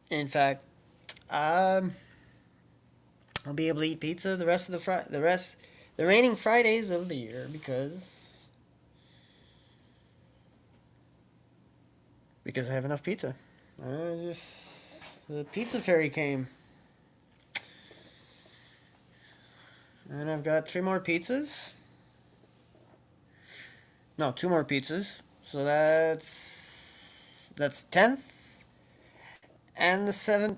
In fact, um, I'll be able to eat pizza the rest of the remaining Fridays of the year because I have enough pizza. Just the pizza fairy came, and I've got three more pizzas. No, two more pizzas. So that's 10th and the 7th.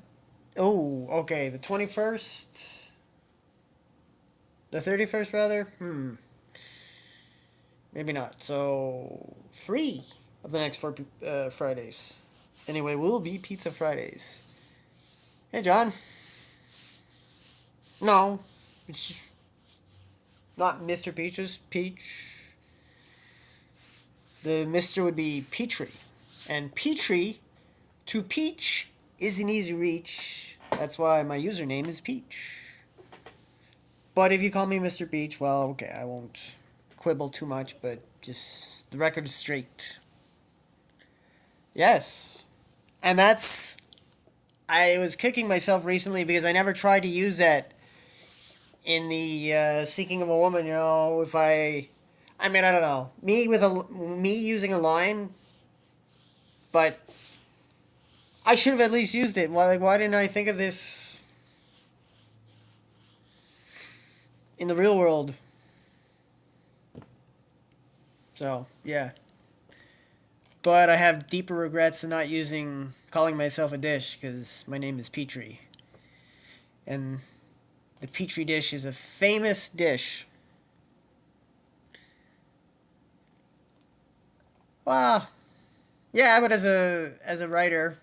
Oh, okay. The 21st, the 31st rather. Maybe not. So three of the next four Fridays. Anyway, will be Pizza Fridays. Hey, John. No, it's not Mr. Peach's Peach. The Mr. would be Petrie, and Petrie to Peach is an easy reach. That's why my username is Peach. But if you call me Mr. Peach, well, okay, I won't quibble too much, but just the record is straight. Yes. And that's. I was kicking myself recently because I never tried to use that in the Seeking of a Woman, if I mean, I don't know. Me using a line, but I should have at least used it. Why didn't I think of this in the real world? So, yeah. But I have deeper regrets in not calling myself a dish because my name is Petrie. And the Petri dish is a famous dish. Well, yeah, but as a writer,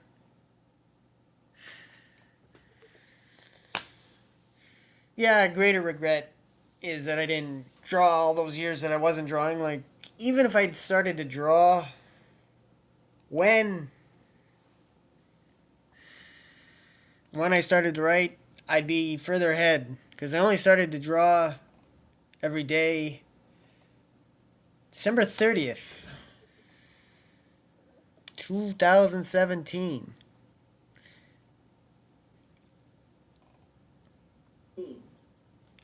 yeah, a greater regret is that I didn't draw all those years that I wasn't drawing. Like, even if I'd started to draw when when I started to write, I'd be further ahead because I only started to draw every day December 30th, 2017.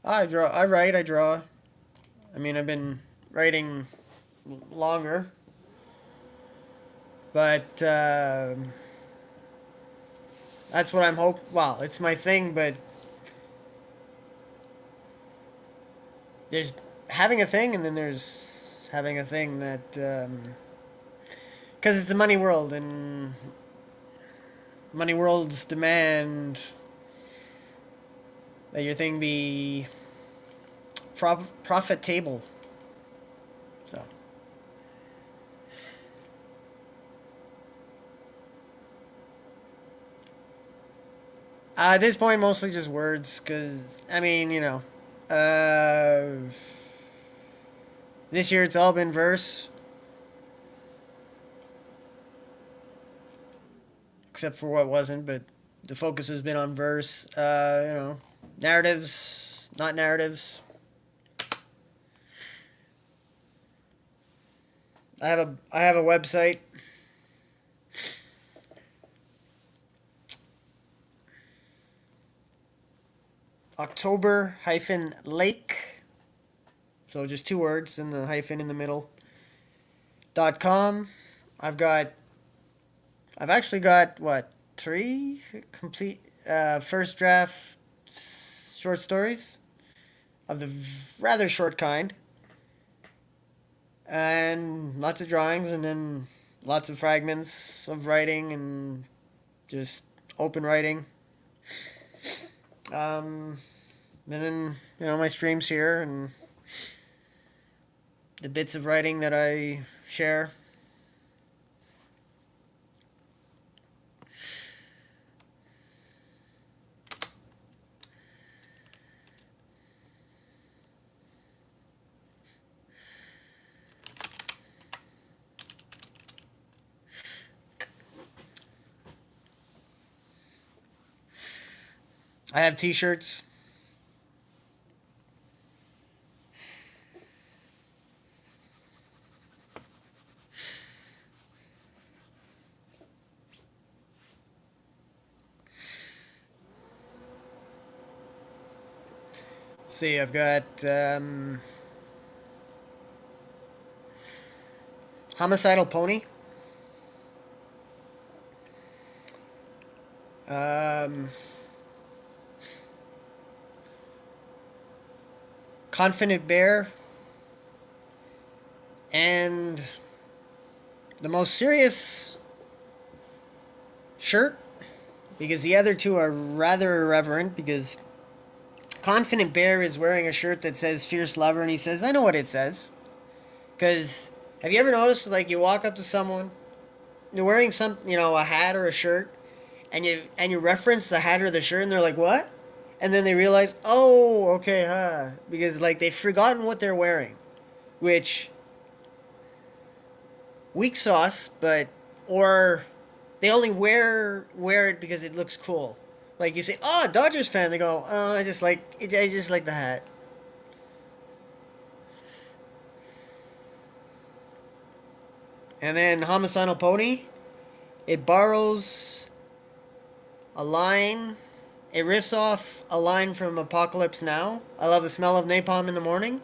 I draw. I mean, I've been writing longer, but that's what I'm hope. Well, it's my thing, but there's having a thing, and then there's having a thing that because it's a money world, and money worlds demand that your thing be profitable. So at this point, mostly just words, because I mean, this year it's all been verse, except for what wasn't, but the focus has been on verse. Narratives, not narratives. I have a website. October hyphen lake. So just two words and the hyphen in the middle. .com. I've got. I've actually got what, three complete first draft short stories of the rather short kind, and lots of drawings, and then lots of fragments of writing and just open writing. And then my streams here and the bits of writing that I share. I have T-shirts. see, I've got Homicidal Pony. Um, Confident Bear. And the most serious shirt, because the other two are rather irreverent, because Confident Bear is wearing a shirt that says Fierce Lover, and he says, I know what it says. Because have you ever noticed, like, you walk up to someone, they're wearing some, a hat or a shirt, and you reference the hat or the shirt, and they're like, what? And then they realize, oh, okay, because, like, they've forgotten what they're wearing. Which, weak sauce, but, or they only wear it because it looks cool. Like you say, "Oh, Dodgers fan." They go, "Oh, I just like the hat." And then Homicidal Pony, it borrows a line. It riffs off a line from Apocalypse Now. I love the smell of napalm in the morning.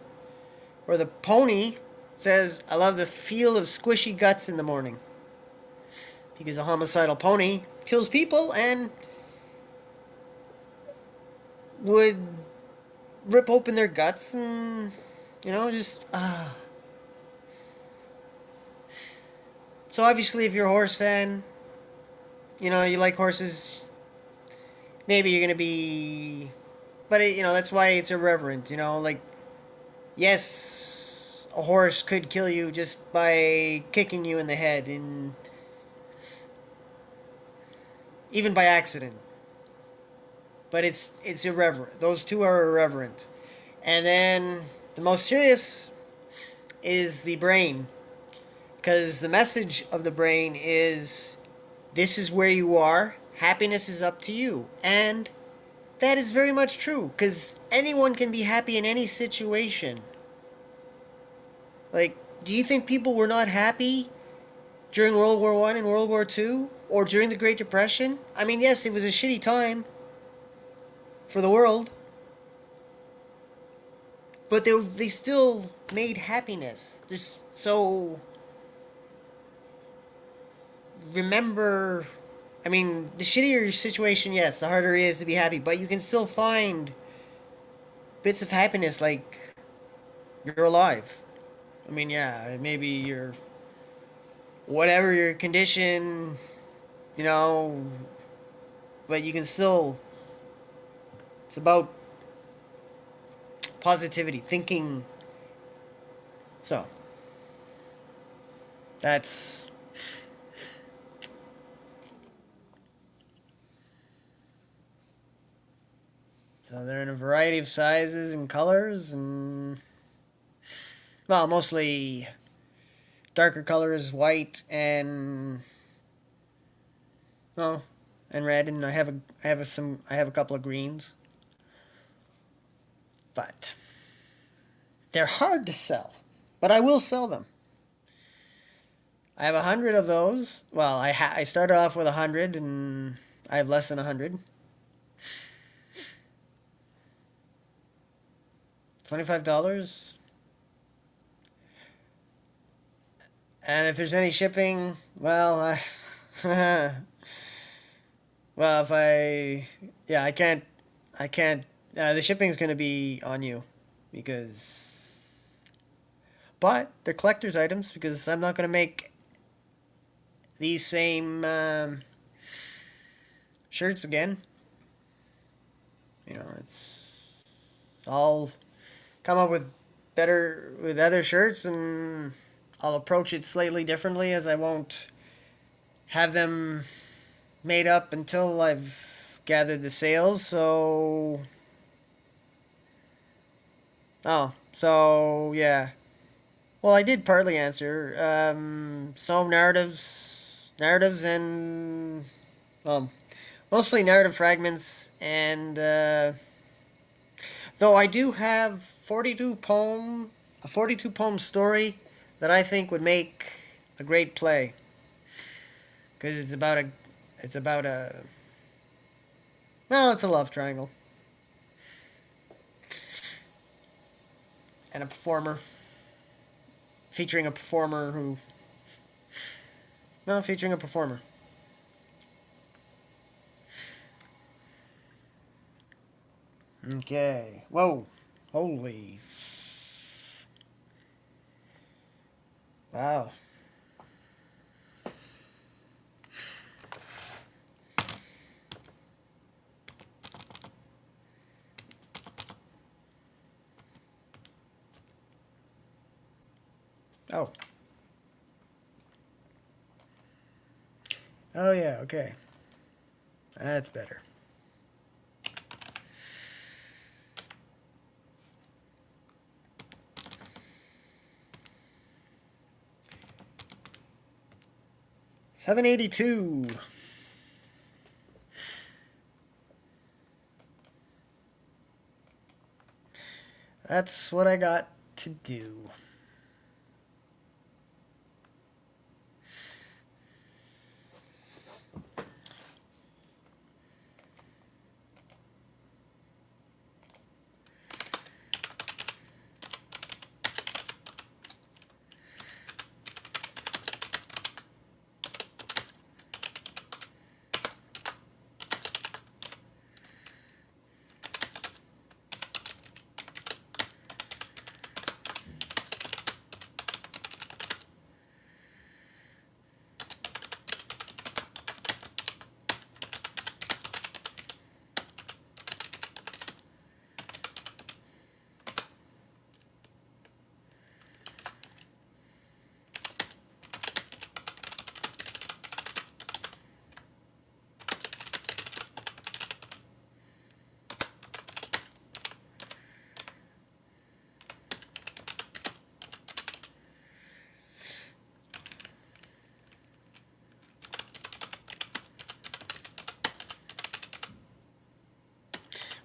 Where the pony says, I love the feel of squishy guts in the morning. Because a homicidal pony kills people and would rip open their guts and, just. So obviously, if you're a horse fan, you like horses, maybe you're going to be. But, that's why it's irreverent, like, yes, a horse could kill you just by kicking you in the head, and even by accident. But it's irreverent. Those two are irreverent. And then the most serious is the brain. Because the message of the brain is this is where you are, happiness is up to you. And that is very much true. Because anyone can be happy in any situation. Like, do you think people were not happy during World War One and World War Two? Or during the Great Depression? I mean, yes, it was a shitty time for the world. But they still made happiness. Just so remember, I mean, the shittier your situation, yes, the harder it is to be happy, but you can still find bits of happiness, like you're alive. I mean, yeah, maybe you're whatever your condition, you know, but you can still, it's about positivity, thinking. So that's so they're in a variety of sizes and colors, and well, mostly darker colors, white and well, and red, and I have a couple of greens, but they're hard to sell. But I will sell them. I have 100 of those. Well, I started off with 100, and I have less than 100. $25. And if there's any shipping, well, well, if I, yeah, I can't. The shipping's going to be on you, because, but they're collector's items because I'm not going to make these same shirts again. I'll come up with other shirts, and I'll approach it slightly differently, as I won't have them made up until I've gathered the sales. So yeah. Well, I did partly answer. So narratives, and mostly narrative fragments, and though I do have 42 poem story that I think would make a great play, because it's about a, well, it's a love triangle. and a performer. Featuring a performer who... No, featuring a performer. Okay. Whoa. Holy. Wow. Oh. Oh, yeah, okay. That's better. $782. That's what I got to do.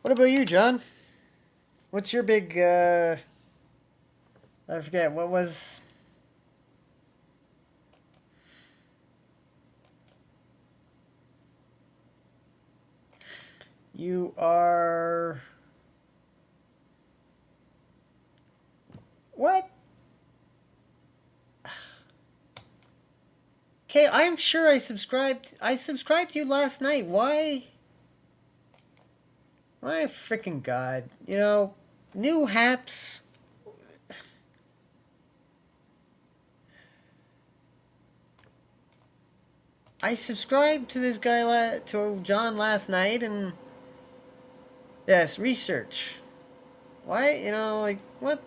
What about you, John? What's your big, I forget, what was... You are... What? Okay, I'm sure I subscribed. I subscribed to you last night. Why? My freaking god. You know, new haps. I subscribed to this guy, to John last night, and... Yes, research. Why? You know, like, what?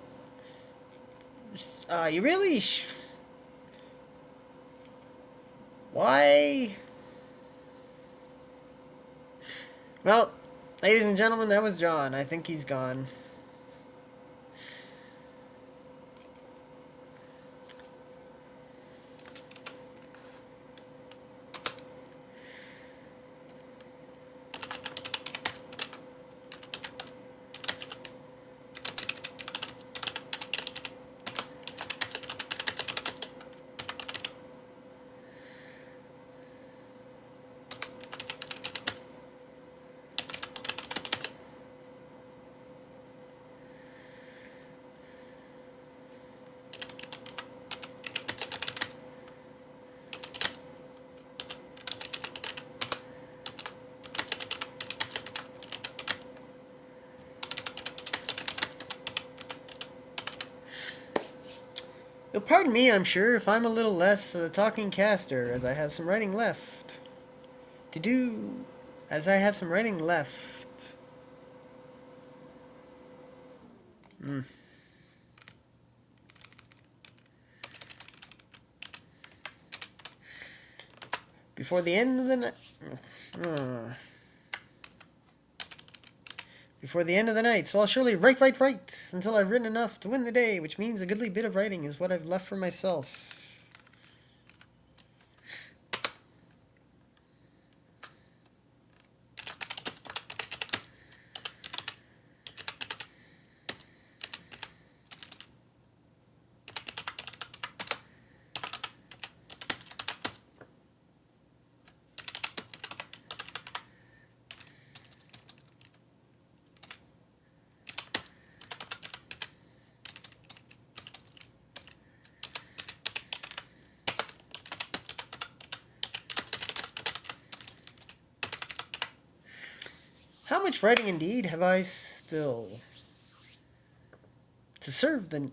You really... Why? Well, ladies and gentlemen, that was John. I think he's gone. You'll pardon me, I'm sure, if I'm a little less talking caster, as I have some writing left to do. As I have some writing left. Mm. Before the end of the night. Before the end of the night, so I'll surely write until I've written enough to win the day, which means a goodly bit of writing is what I've left for myself. How much writing indeed have I still to serve the...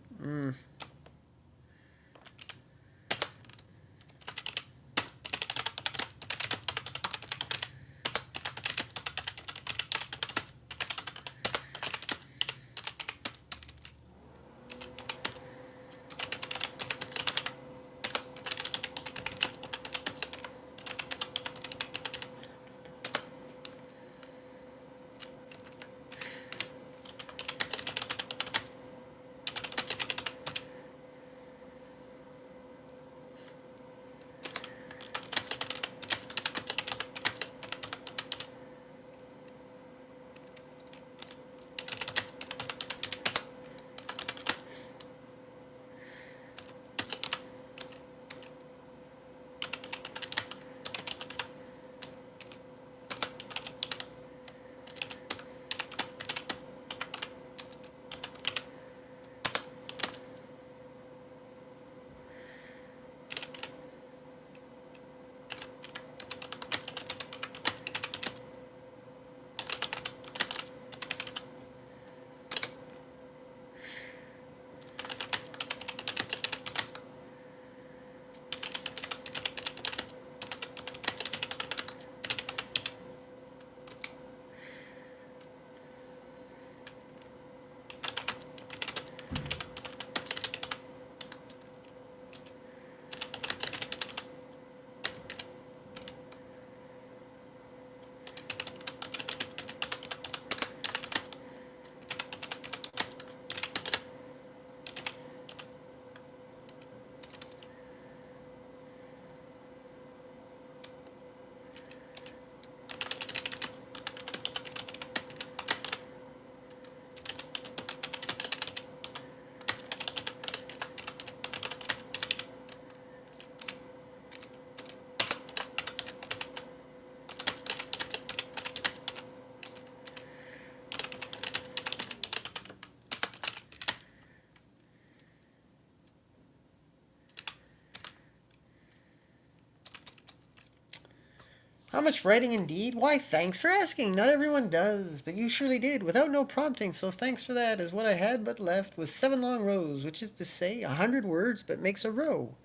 How much writing indeed? Why, thanks for asking. Not everyone does, but you surely did, without no prompting, so thanks for that, is what I had but left, with 7 long rows, which is to say 100 words, but makes a row.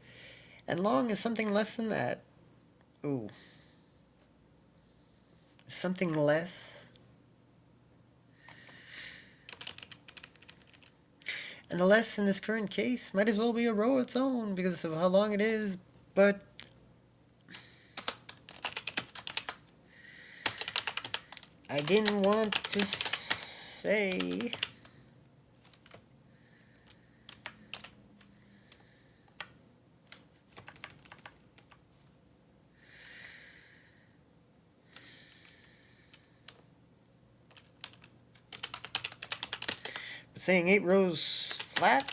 And long is something less than that. Ooh. Something less. And the less in this current case might as well be a row its own, because of how long it is, but... I didn't want to say... But saying 8 rows flat...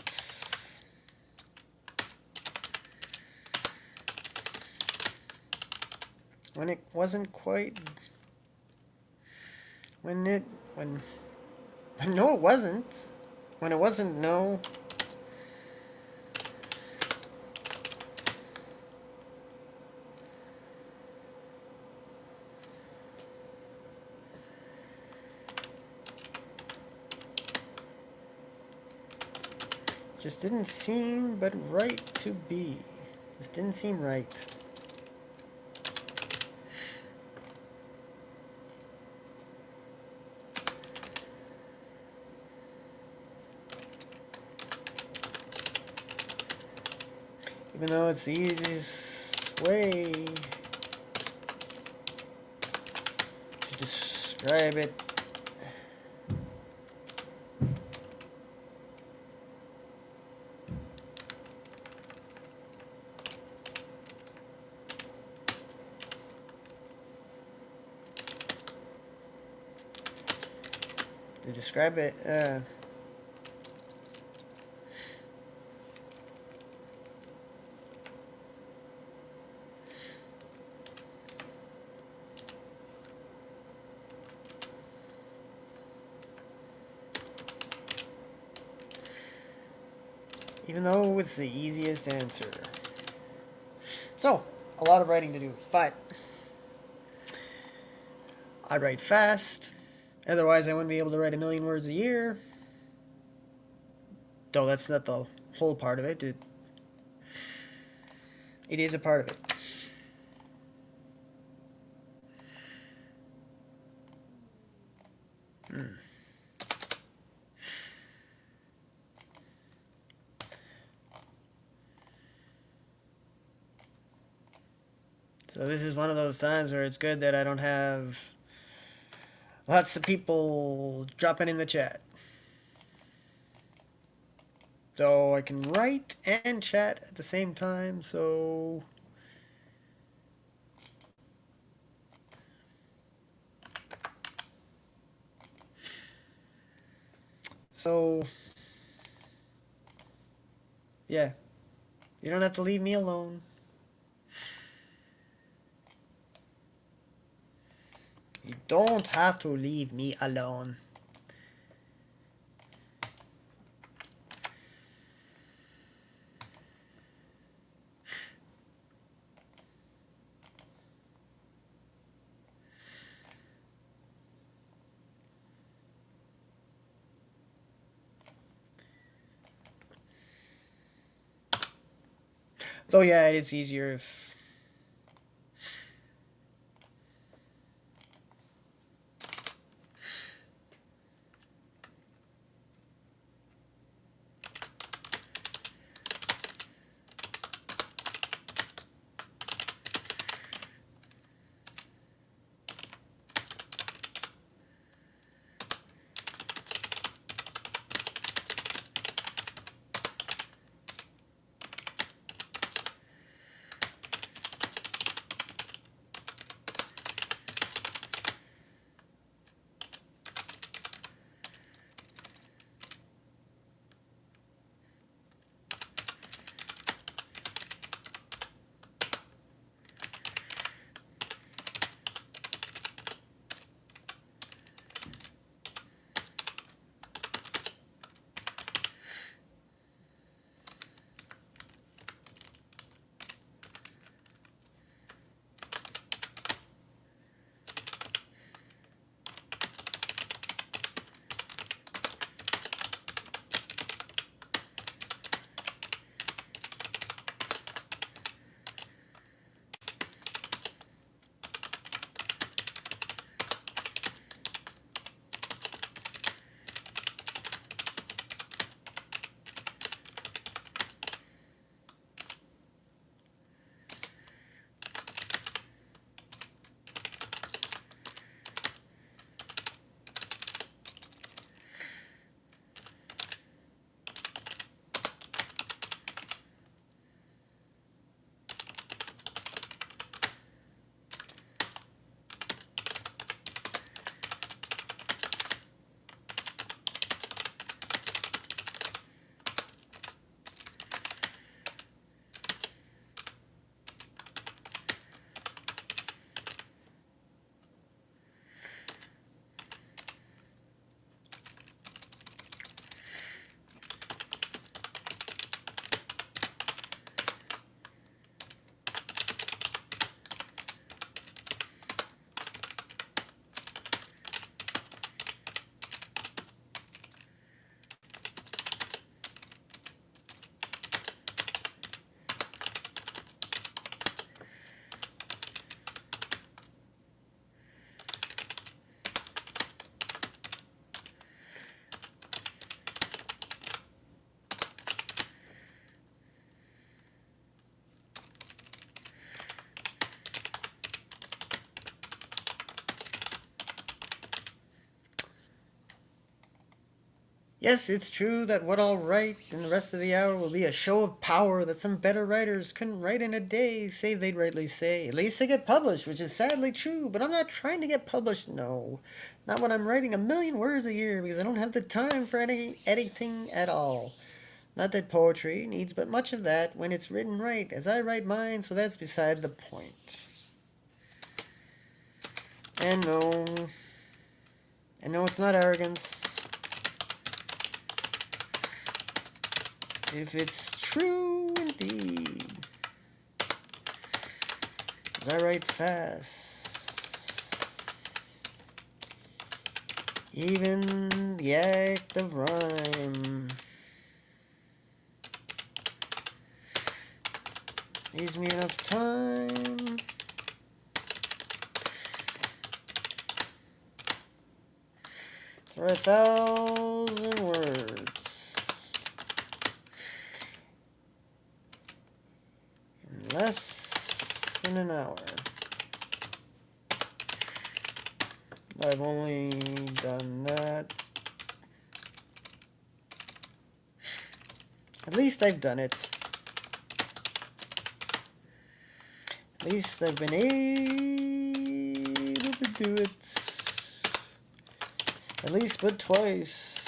when it wasn't quite... When no, it wasn't. When it wasn't, no. Just didn't seem but right to be. Just didn't seem right. Even though it's the easiest way to describe it. Even though it's the easiest answer. So, a lot of writing to do, but I write fast, Otherwise, I wouldn't be able to write a million words a year. Though that's not the whole part of it. It is a part of it. So this is one of those times where it's good that I don't have lots of people dropping in the chat. So I can write and chat at the same time, so... So... Yeah. You don't have to leave me alone. You don't have to leave me alone. Though, yeah, it is easier if... Yes, it's true that what I'll write in the rest of the hour will be a show of power that some better writers couldn't write in a day, save they'd rightly say. At least they get published, which is sadly true, but I'm not trying to get published, no. Not when I'm writing a million words a year, because I don't have the time for any editing at all. Not that poetry needs but much of that when it's written right, as I write mine, so that's beside the point. And no, it's not arrogance. If it's true indeed, as I write fast, Even the act of rhyme leaves me enough time to write 1,000 words in less than an hour. I've only done that. At least I've done it. At least I've been able to do it. At least but twice.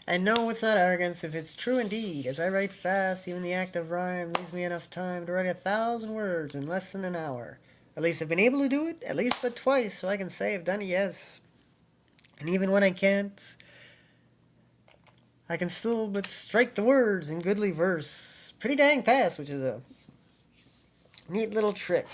I know it's not arrogance if it's true indeed. As I write fast, even the act of rhyme leaves me enough time to write 1,000 words in less than an hour. At least I've been able to do it, at least but twice, so I can say I've done it, yes. And even when I can't, I can still but strike the words in goodly verse. Pretty dang fast, which is a neat little trick.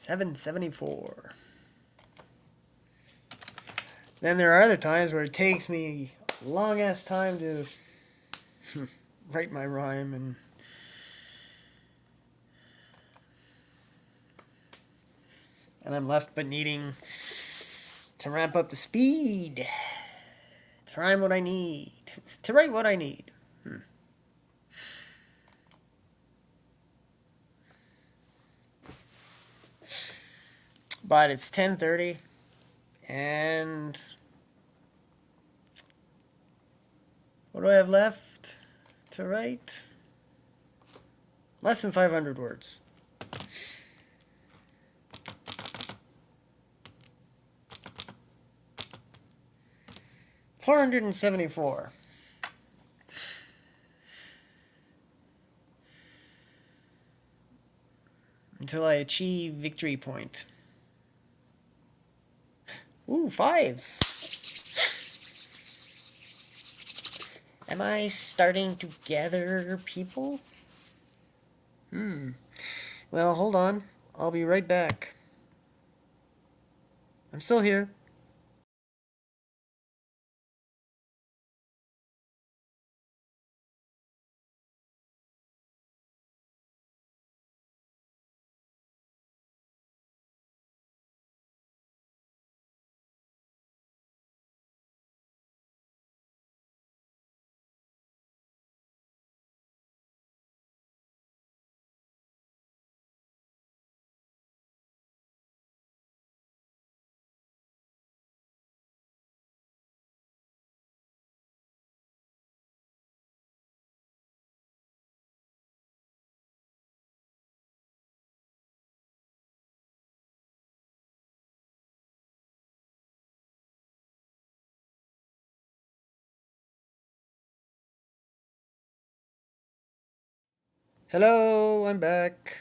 $7.74. Then there are other times where it takes me a long ass time to write my rhyme, and I'm left but needing to ramp up the speed to rhyme what I need, to write what I need. But it's 10:30, and what do I have left to write? Less than 500 words. $474. Until I achieve victory point. Ooh, 5. Am I starting to gather people? Well, hold on. I'll be right back. I'm still here. Hello, I'm back.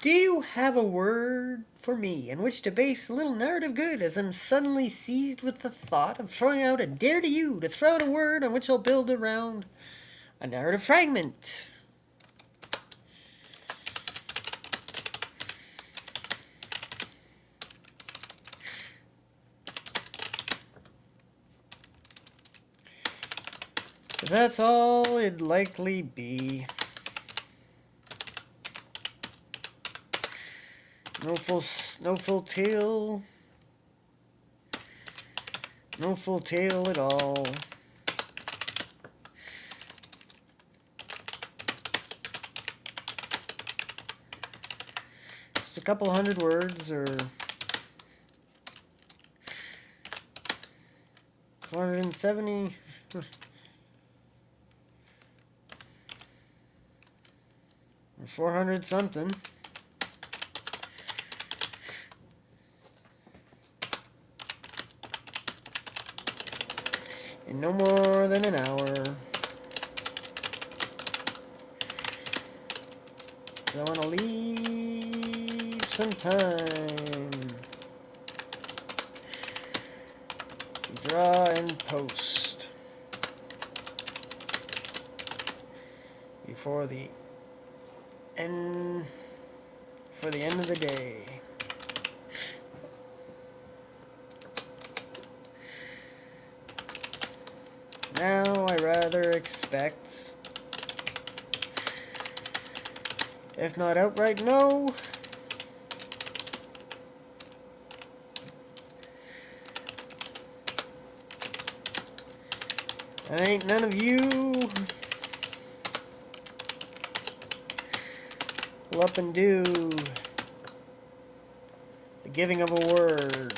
Do you have a word for me in which to base a little narrative good as I'm suddenly seized with the thought of throwing out a dare to you to throw out a word on which I'll build around a narrative fragment? Because that's all it'd likely be. No full tale. No full tale at all. Just a couple hundred words or 470. Or 400 something. In no more than an hour. I want to leave some time to draw and post before the end of the day. Now I rather expect, if not outright no, that ain't none of you will up and do the giving of a word.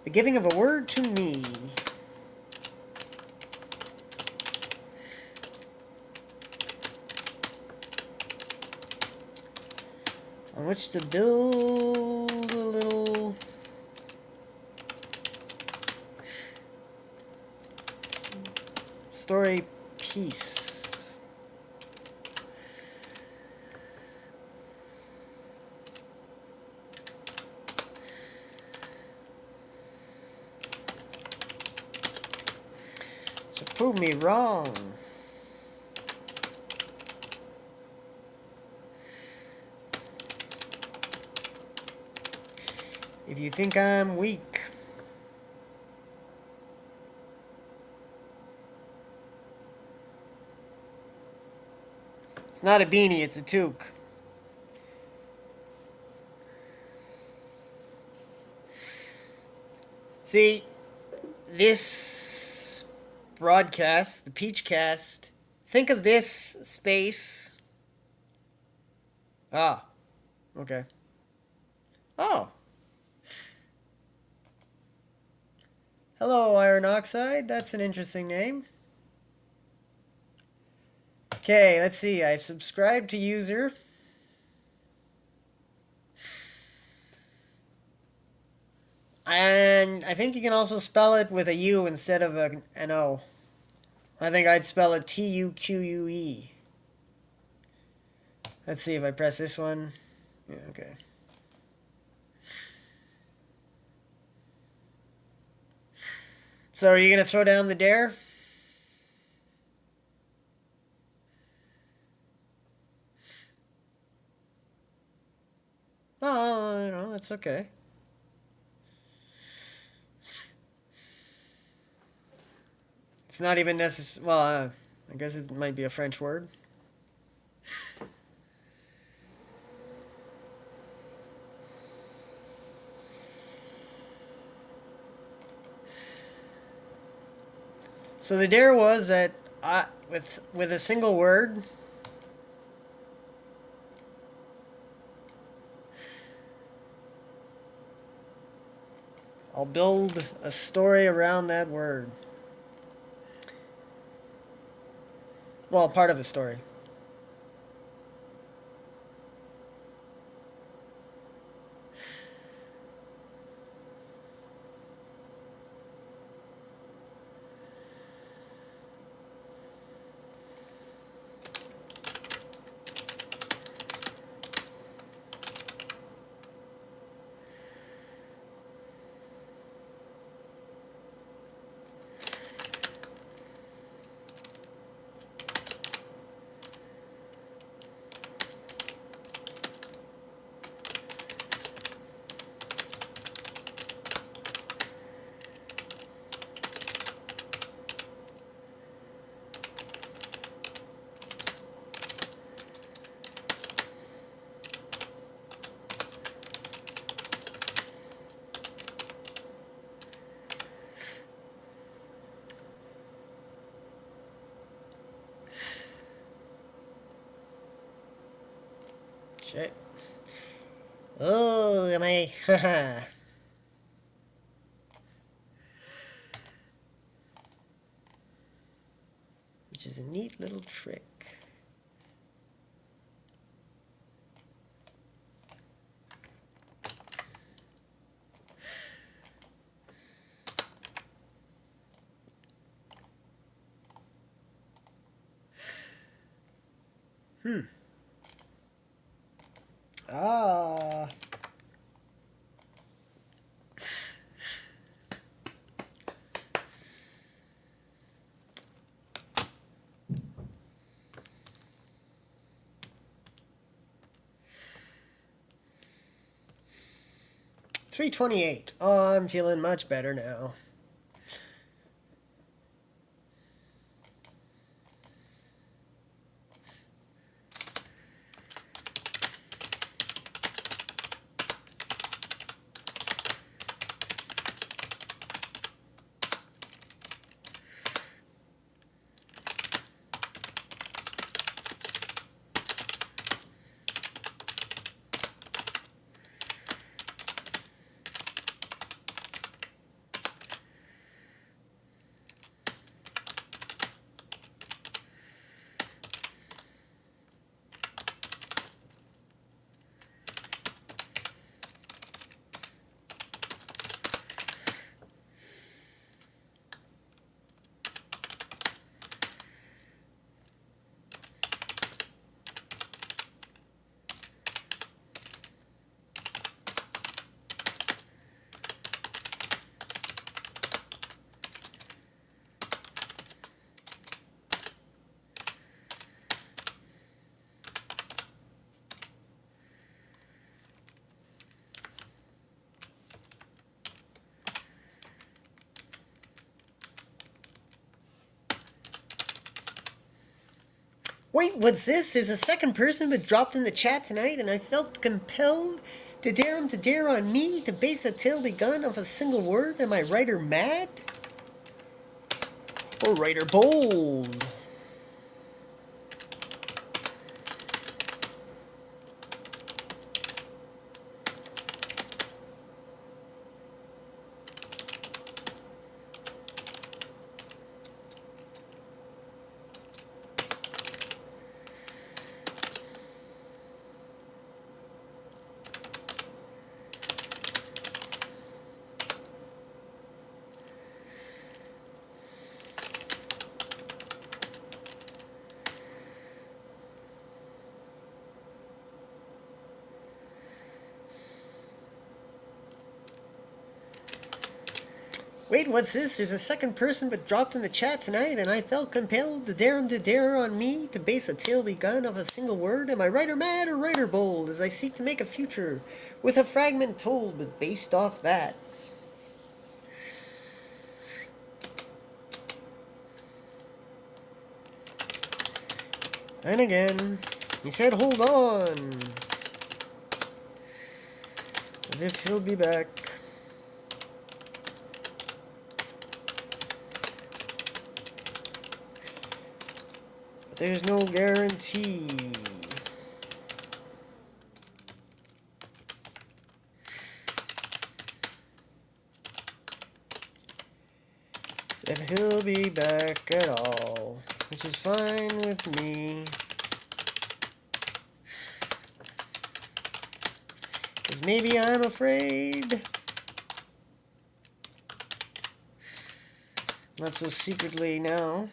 The giving of a word to me. On which to build a little story piece. So prove me wrong. If you think I'm weak, it's not a beanie, it's a toque. See, this broadcast, the PeachCast, think of this space. Ah, okay. Oh, Hello, Iron Oxide. That's an interesting name. Okay, let's see. I've subscribed to user. And I think you can also spell it with a U instead of an O. I think I'd spell it Tuque. Let's see if I press this one. Yeah, okay. So are you going to throw down the dare? Oh, no, that's okay. It's not even necessary. Well, I guess it might be a French word. So the dare was that with a single word, I'll build a story around that word. Well, part of a story. Shit. Oh, am I? Haha. Which is a neat little trick. Ah. 328. Oh, I'm feeling much better now. Wait, what's this? There's a second person who dropped in the chat tonight, and I felt compelled to dare him to dare on me to base a tale begun of a single word. Am I right or mad? Or right or bold? Wait, what's this? There's a second person but dropped in the chat tonight, and I felt compelled to dare him to dare on me to base a tale begun of a single word. Am I right or mad or right or bold as I seek to make a future with a fragment told, but based off that? Then again, he said, hold on, as if he'll be back. But there's no guarantee. That he'll be back at all, which is fine with me. Cause maybe I'm afraid. Not so secretly now.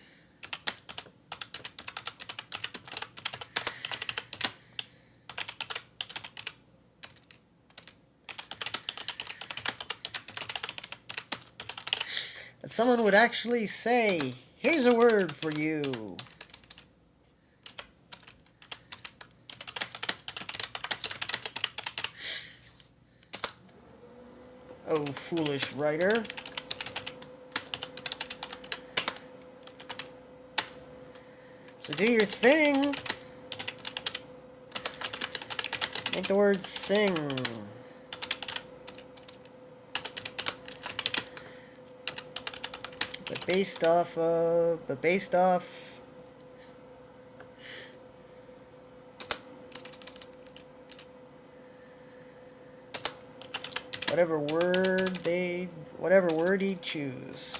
That someone would actually say, here's a word for you. Oh, foolish writer. So do your thing. Make the words sing. But based off whatever word he'd choose.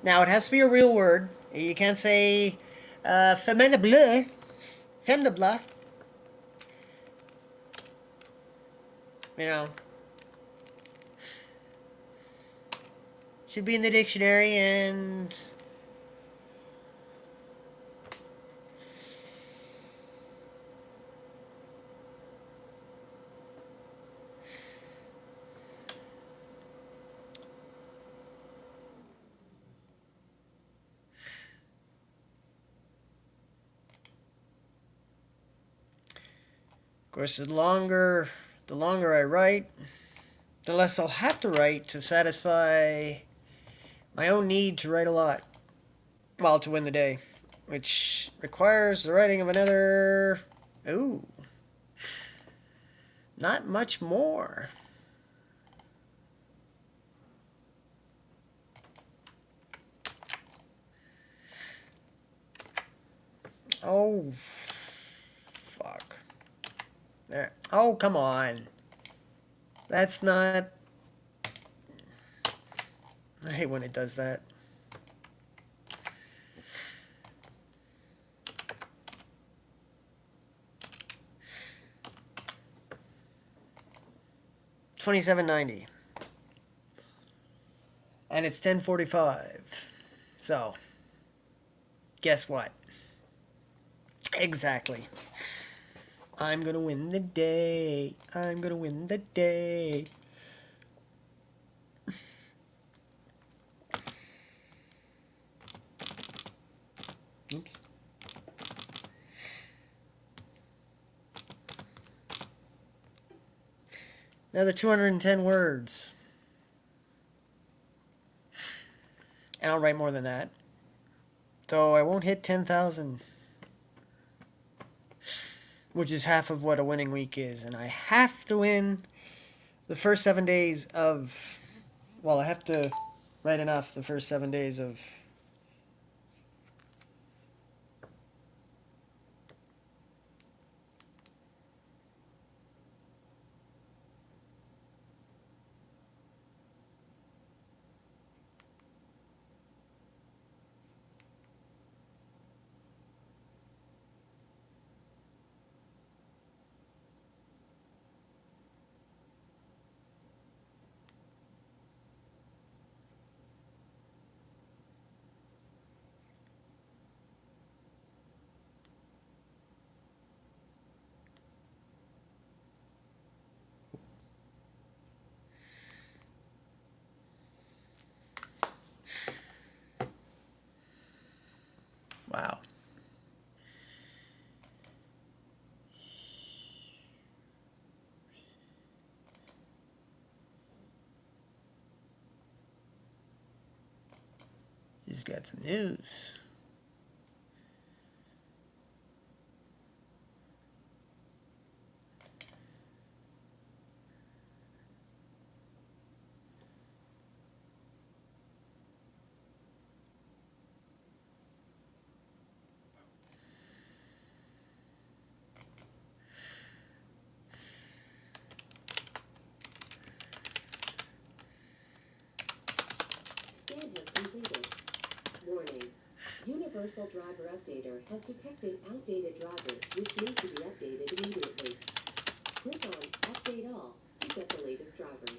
Now, it has to be a real word. You can't say, femme de bleu. Femme de bleu. You know. Should be in the dictionary and... Of course, the longer I write, the less I'll have to write to satisfy my own need to write a lot. Well, to win the day. Which requires the writing of another... Ooh. Not much more. Oh, fuck. There. Oh, come on. That's not... I hate when it does that. $27.90. And it's 10:45. So, guess what? Exactly. I'm gonna win the day. I'm gonna win the day. Oops. Another 210 words. And I'll write more than that. Though I won't hit 10,000. Which is half of what a winning week is. And I have to win the first 7 days of... Well, I have to write enough the first 7 days of... He's got some news. Scan has completed. Warning. Universal Driver Updater has detected outdated drivers which need to be updated immediately. Click on Update All to get the latest drivers.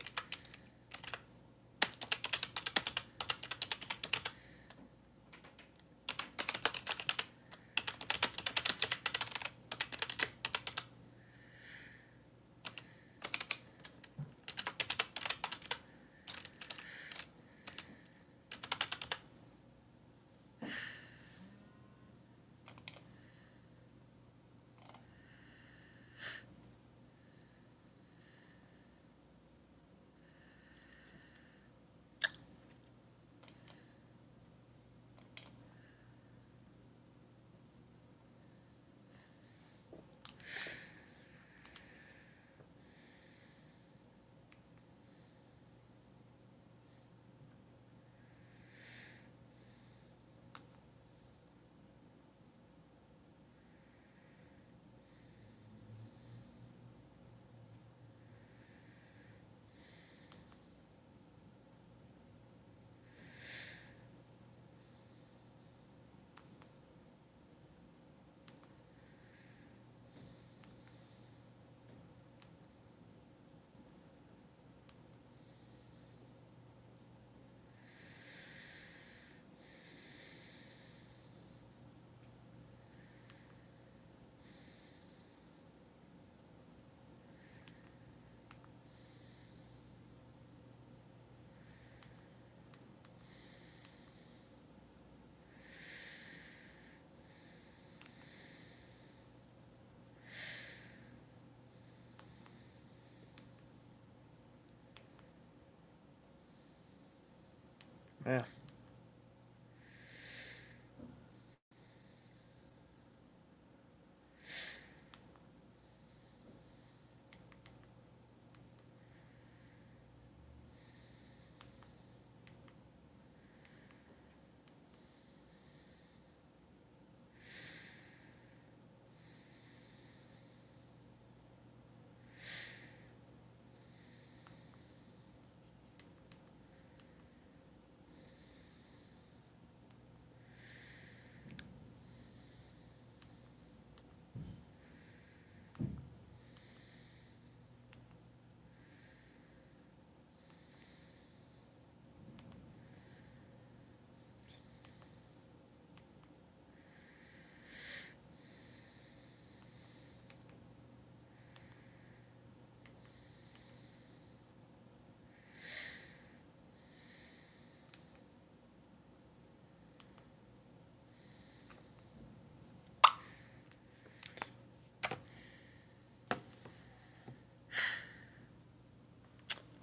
Yeah.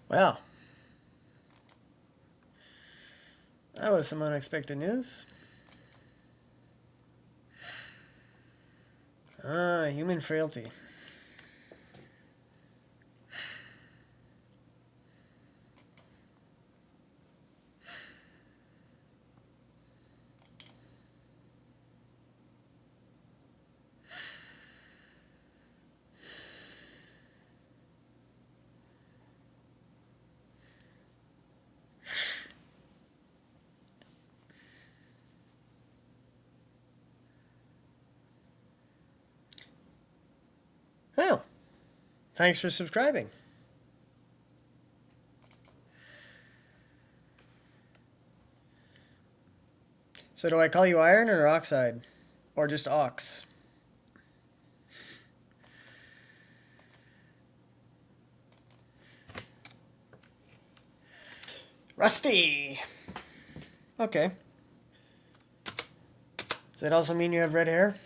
Well, that was some unexpected news. Human frailty. Oh, thanks for subscribing. So do I call you iron or oxide? Or just ox? Rusty! Okay. Does that also mean you have red hair?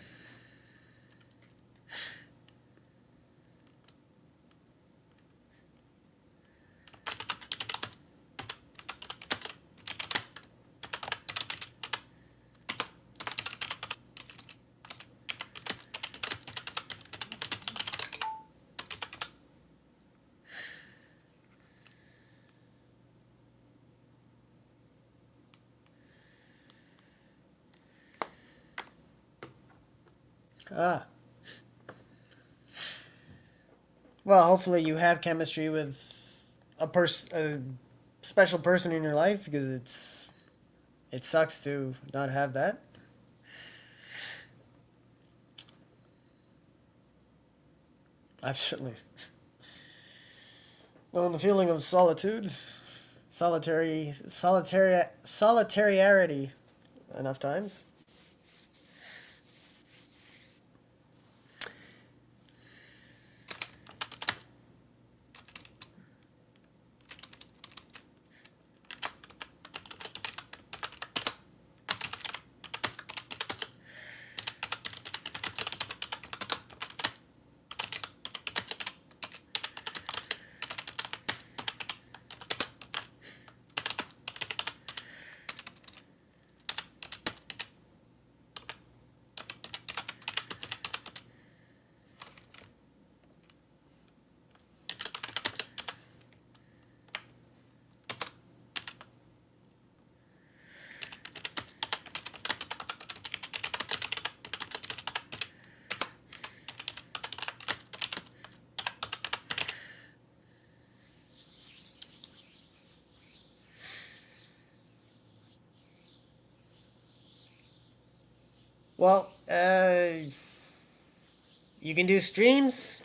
Ah. Well, hopefully you have chemistry with a special person in your life because it sucks to not have that. I've certainly known the feeling of solitude, solitariety enough times. Well, you can do streams.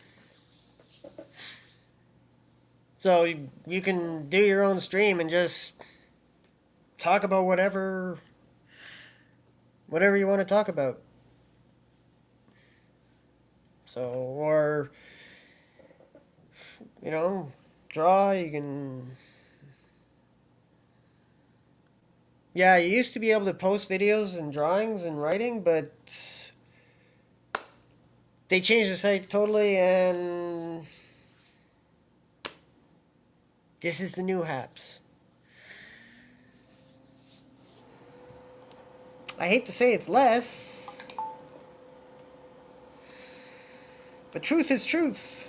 So you can do your own stream and just talk about whatever you want to talk about. So or you know, draw, you can. Yeah, you used to be able to post videos and drawings and writing, but they changed the site totally and this is the new Haps. I hate to say it's less, but truth is truth.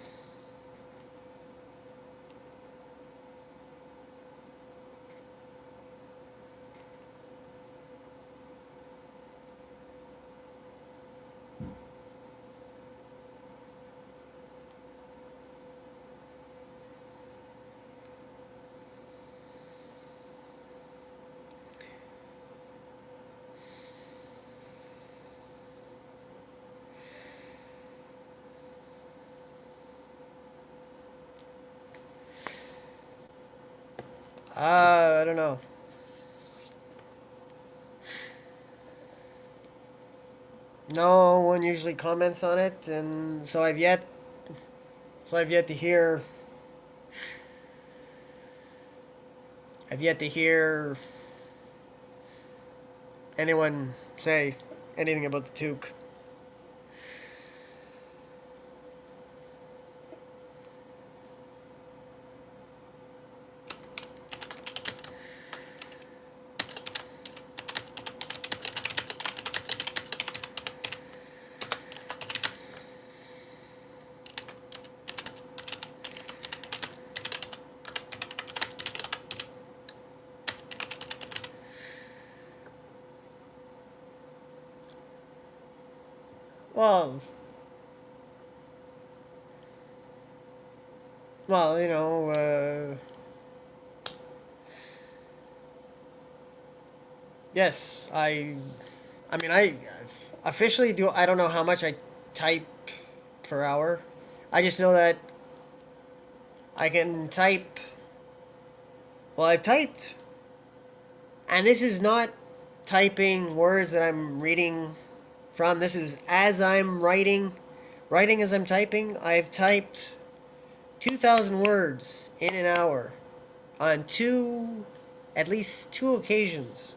I don't know. No one usually comments on it, and so I've yet to hear. I've yet to hear anyone say anything about the toque. Well, well, yes, I mean, I officially do. I don't know how much I type per hour. I just know that I can type. Well, I've typed, and this is not typing words that I'm reading from. This is as I'm writing as I'm typing. I've typed 2,000 words in an hour on at least two occasions.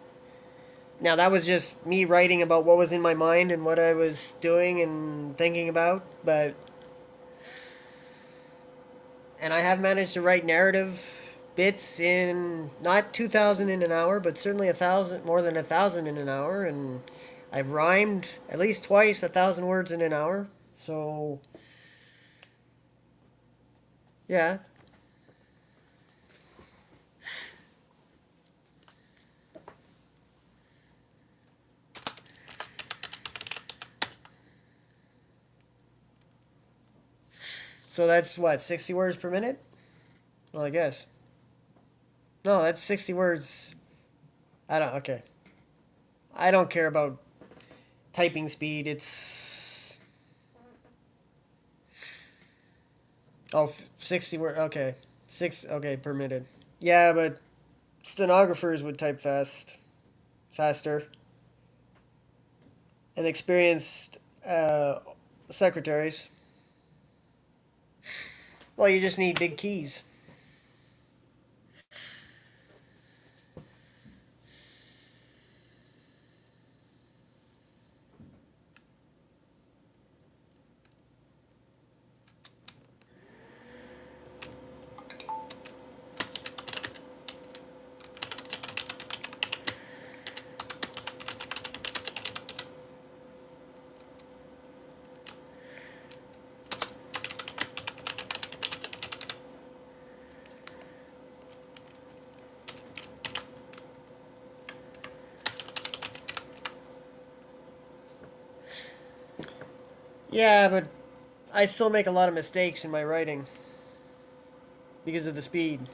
Now that was just me writing about what was in my mind and what I was doing and thinking about, but and I have managed to write narrative bits in not 2,000 in an hour, but certainly 1,000, more than 1,000 in an hour, and I've rhymed at least twice 1,000 words in an hour. So yeah, So that's what, 60 words per minute? Well, I guess. No, that's 60 words. I don't. Okay. I don't care about typing speed. It's. Oh, 60 word. Okay. Okay, per minute. Yeah, but stenographers would type faster. And experienced secretaries. Well, you just need big keys. Yeah, but I still make a lot of mistakes in my writing because of the speed.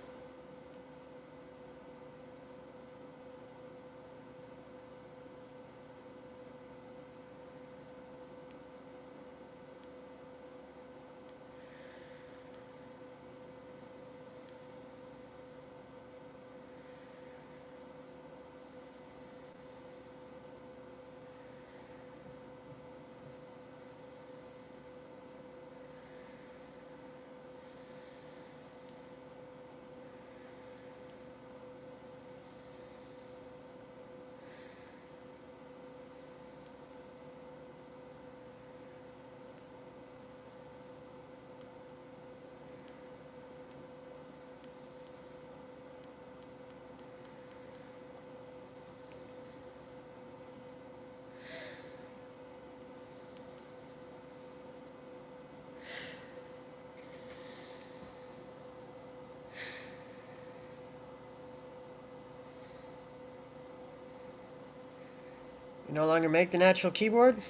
You no longer make the natural keyboard?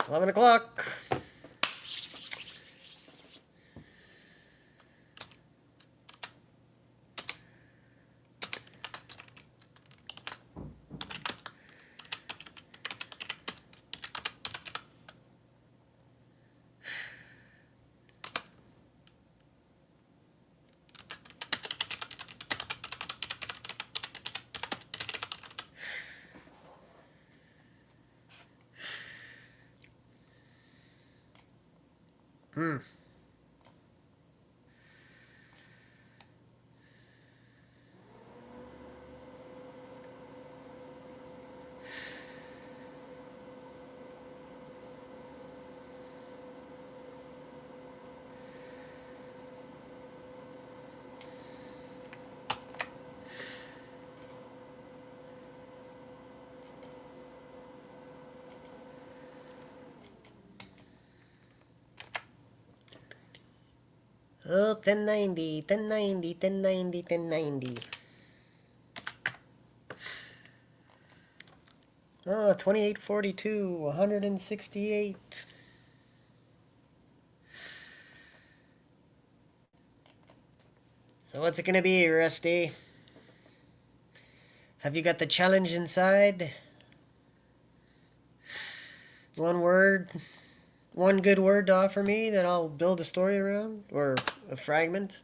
It's 11 o'clock. Hmm. Oh, 1090, 1090, 1090, 1090. Oh, 2842, 168. So what's it gonna be, Rusty? Have you got the challenge inside? One word? One good word to offer me that I'll build a story around? Or a fragment?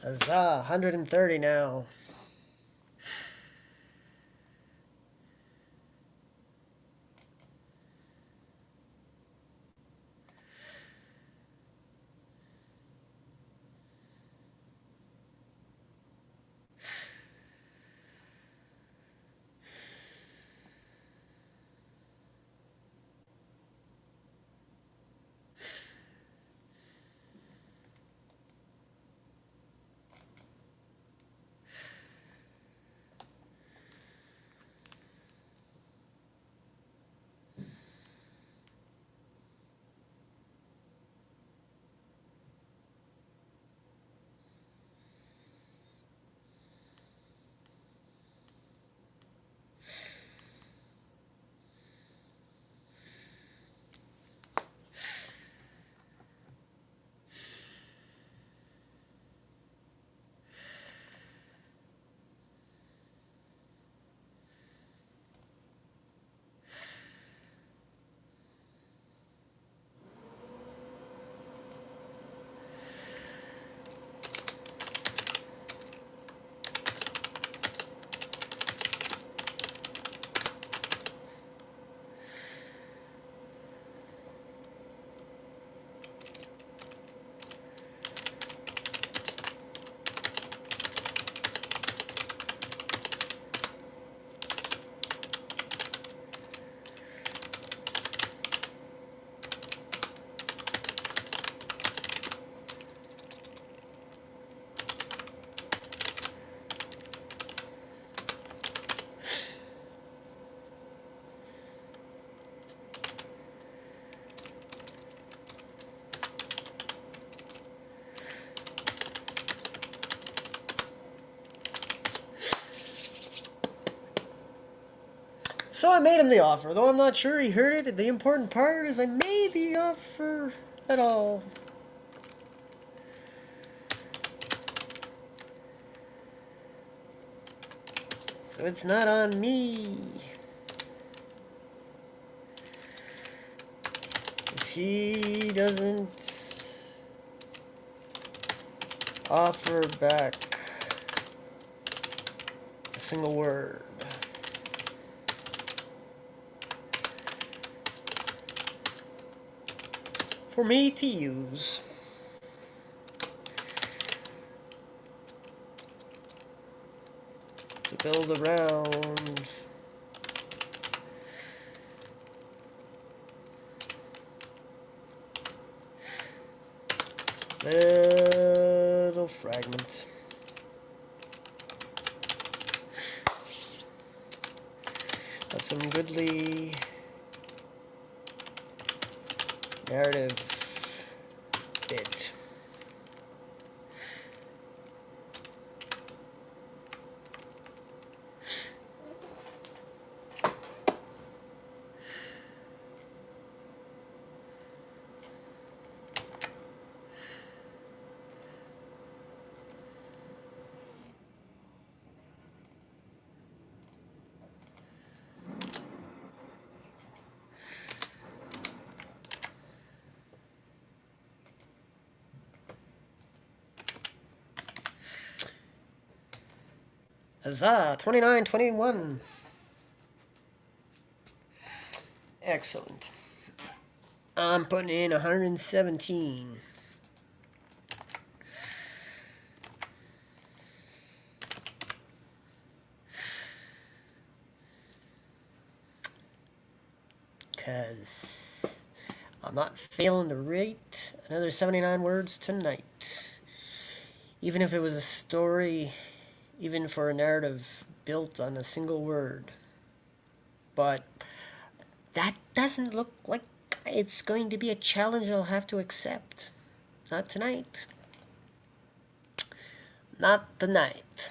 Huzzah, 130 now. So I made him the offer, though I'm not sure he heard it. The important part is I made the offer at all. So it's not on me. If he doesn't offer back a single word, for me to use. To build around. Little fragment. Of some goodly narrative bit. Huzzah! 29-21. Excellent. I'm putting in 117. Because I'm not failing to rate another 79 words tonight. Even if it was a story, even for a narrative built on a single word. But that doesn't look like it's going to be a challenge I'll have to accept. Not tonight. Not tonight.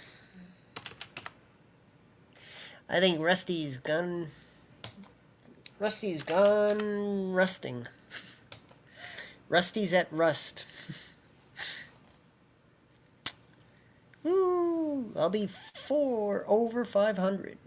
I think Rusty's gone rusting. Rusty's at rust. Ooh, I'll be over 500.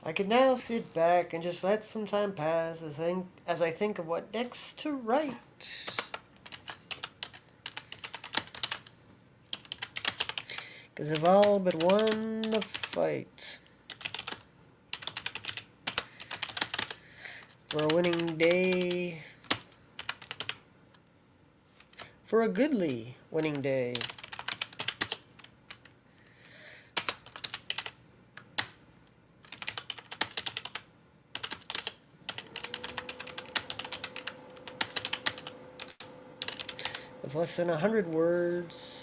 I could now sit back and just let some time pass as I think of what next to write. Because I've all but won the fight. For a winning day. For a goodly winning day. With less than 100 words.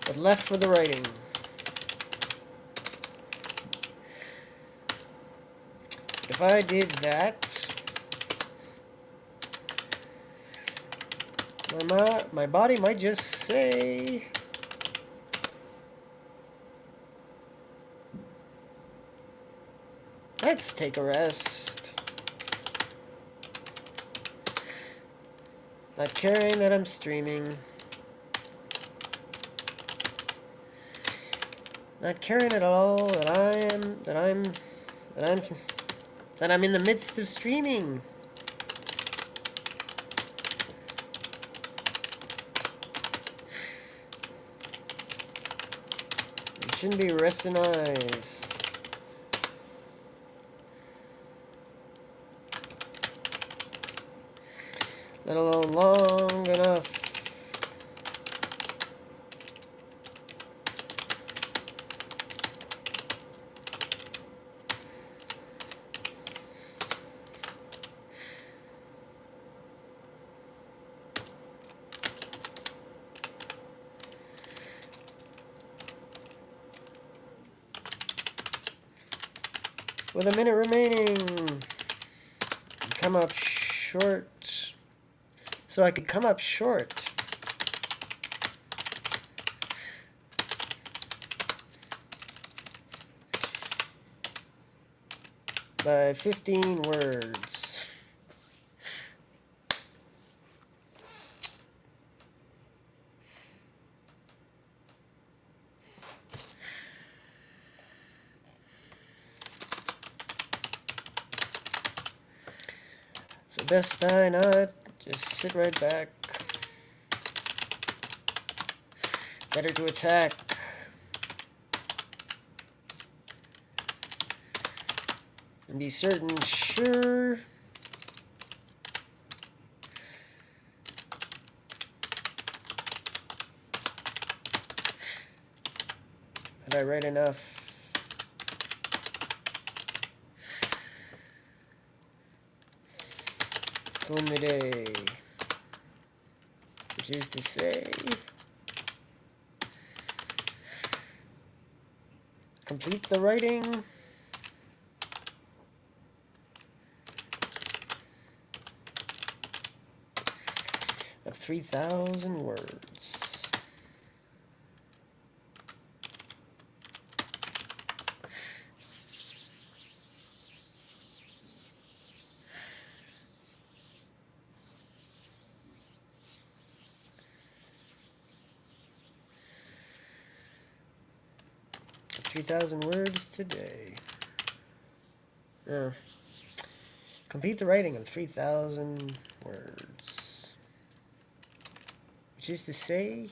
But left for the writing. If I did that, my body might just say, let's take a rest. Not caring that I'm streaming. Not caring at all that I'm in the midst of streaming. You shouldn't be resting eyes. Let alone long enough. With a minute remaining. Come up short. So I could come up short. By 15 words. So best I not just sit right back. Better to attack. And be certain, sure. That I write enough. To win the day. Which is to say, complete the writing of 3,000 words. Three thousand words today. Complete the writing of 3,000 words. Which is to say,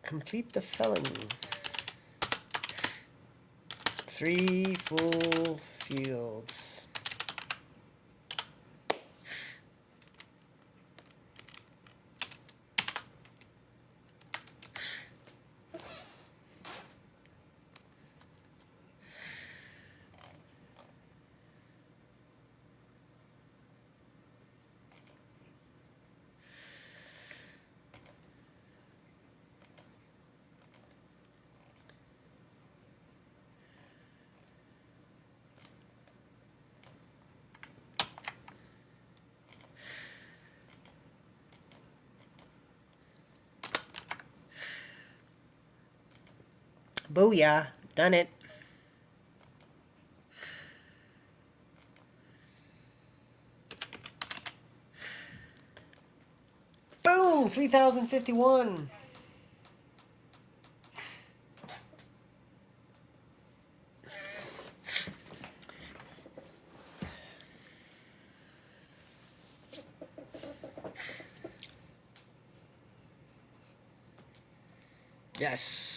complete the felling. 3 full fields. Booyah, done it. go! 3,051. Yes.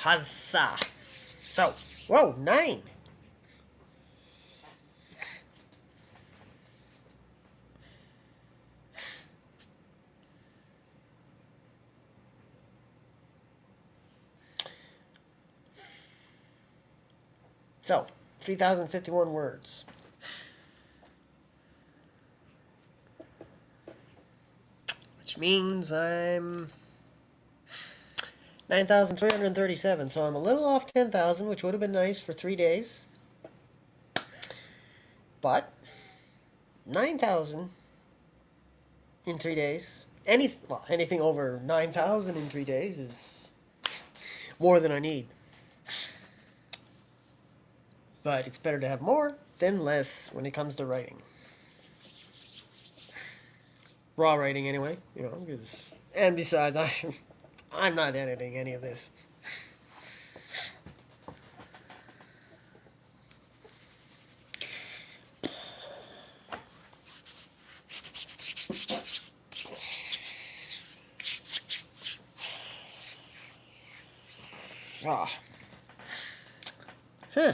Huzzah. So, whoa, 9. So, 3,051 words. Which means I'm 9,337. So I'm a little off 10,000, which would have been nice for 3 days. But 9,000 in 3 days. Anything over 9,000 in 3 days is more than I need. But it's better to have more than less when it comes to writing. Raw writing, anyway. And besides, I'm not editing any of this. Ah. Huh.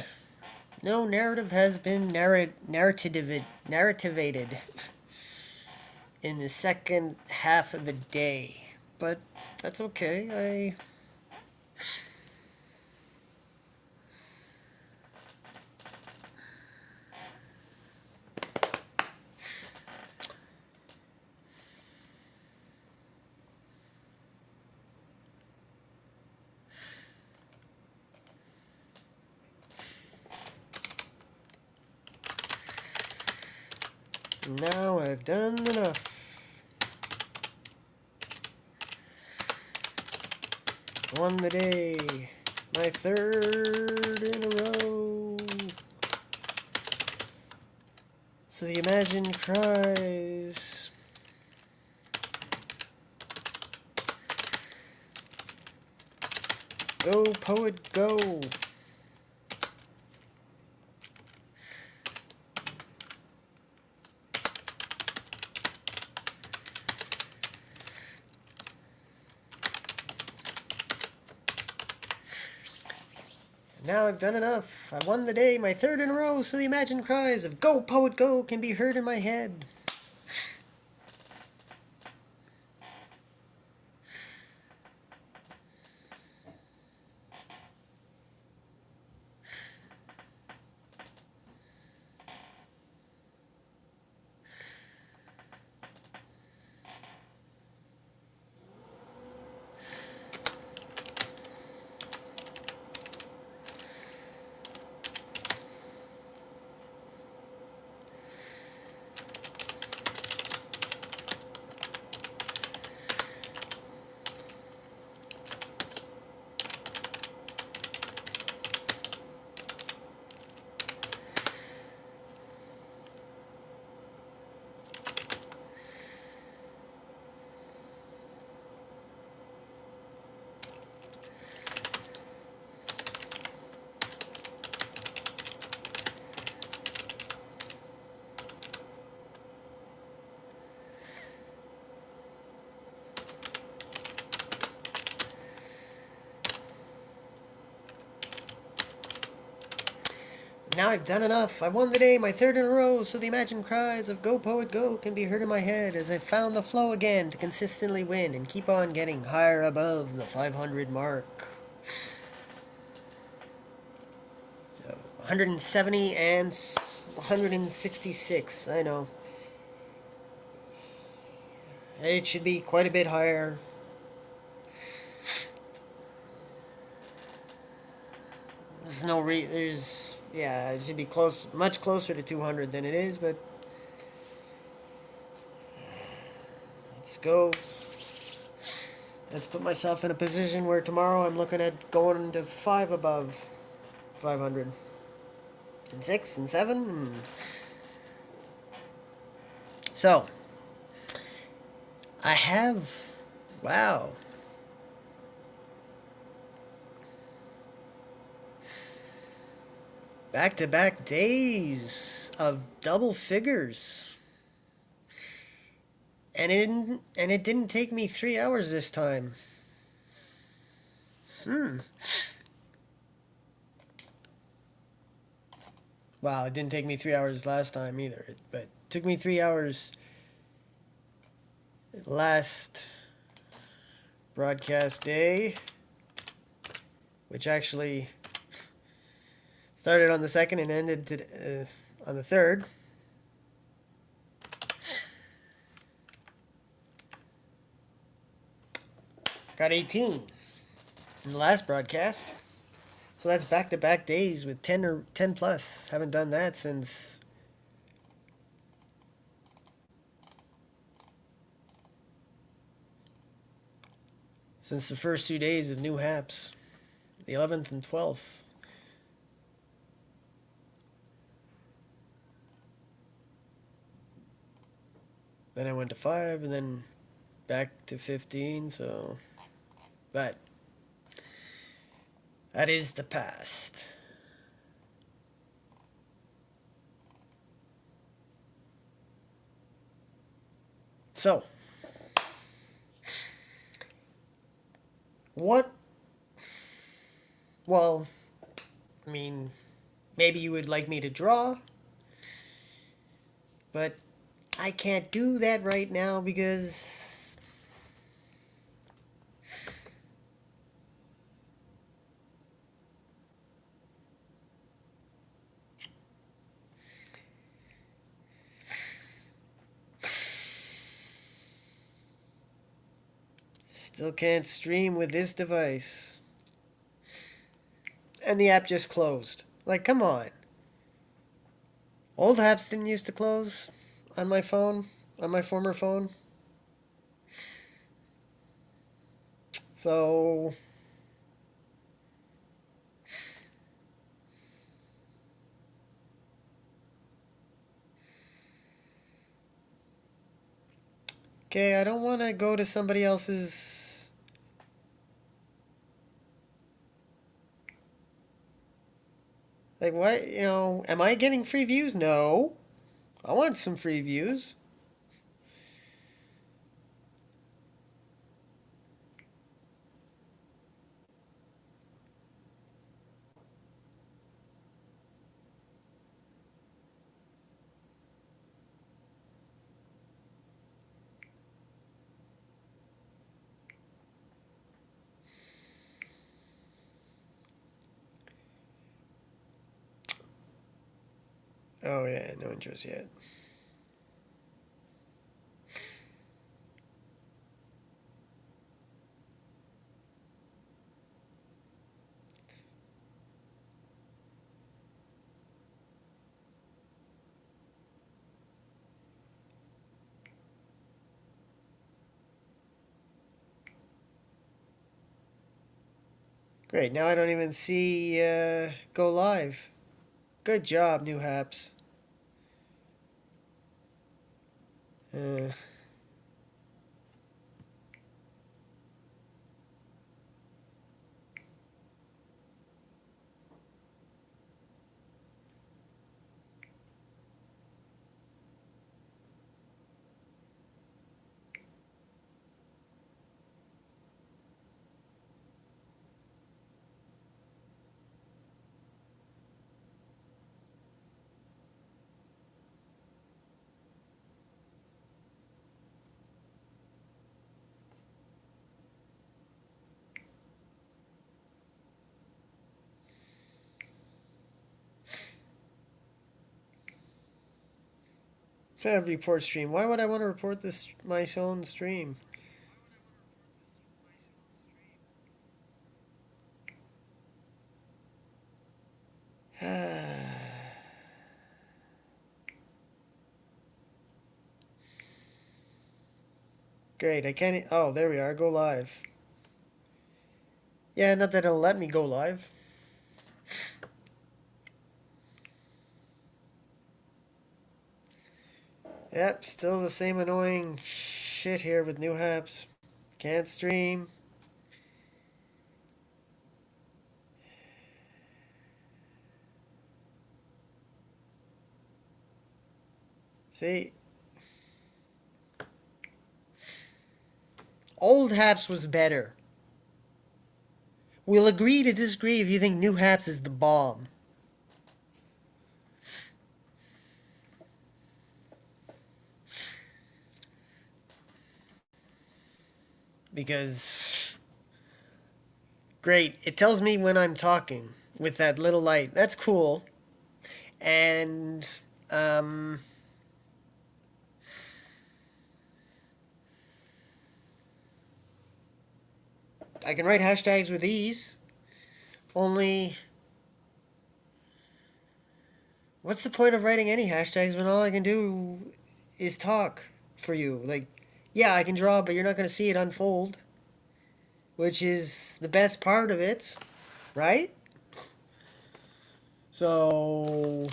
No narrative has been narrativated in the second half of the day. But that's okay. Now I've done enough. Won the day. My third in a row. So the Imagine cries. Go, poet, go. Now I've done enough. I won the day, my third in a row, so the imagined cries of "Go, poet, go" can be heard in my head. Now I've done enough. I won the day, my third in a row, so the imagined cries of "Go Poet Go" can be heard in my head as I found the flow again to consistently win and keep on getting higher above the 500 mark. So 170 and 166. I know. It should be quite a bit higher. There's no there's yeah, it should be close, much closer to 200 than it is, but let's go. Let's put myself in a position where tomorrow I'm looking at going to 5 above 500. And 6 and 7. So, I have, wow, back to back days of double figures. And it didn't take me 3 hours this time. Wow, it didn't take me 3 hours last time either. But it took me 3 hours last broadcast day, which actually started on the 2nd and ended on the 3rd. Got 18 in the last broadcast. So that's back-to-back days with 10 or 10 plus. Haven't done that since the first 2 days of new haps, the 11th and 12th. Then I went to 5 and then back to 15, so but that is the past. So, what well, I mean, maybe you would like me to draw, but I can't do that right now because still can't stream with this device. And the app just closed. Like, come on. Old apps didn't used to close on my phone, on my former phone. So, okay, I don't want to go to somebody else's. Like, what? Am I getting free views? No. I want some free views. Oh, yeah, no interest yet. Great, now I don't even see go live. Good job, new haps. Uh, Report stream. Why would I want to report this my own stream? Great. I can't. Oh, there we are. Go live. Yeah, not that it'll let me go live. Yep, still the same annoying shit here with new apps. Can't stream. See, old Haps was better. We'll agree to disagree if you think new Haps is the bomb. Because, great, it tells me when I'm talking with that little light. That's cool. And, I can write hashtags with ease. Only, what's the point of writing any hashtags when all I can do is talk for you? Like, yeah, I can draw, but you're not going to see it unfold, which is the best part of it, right? So,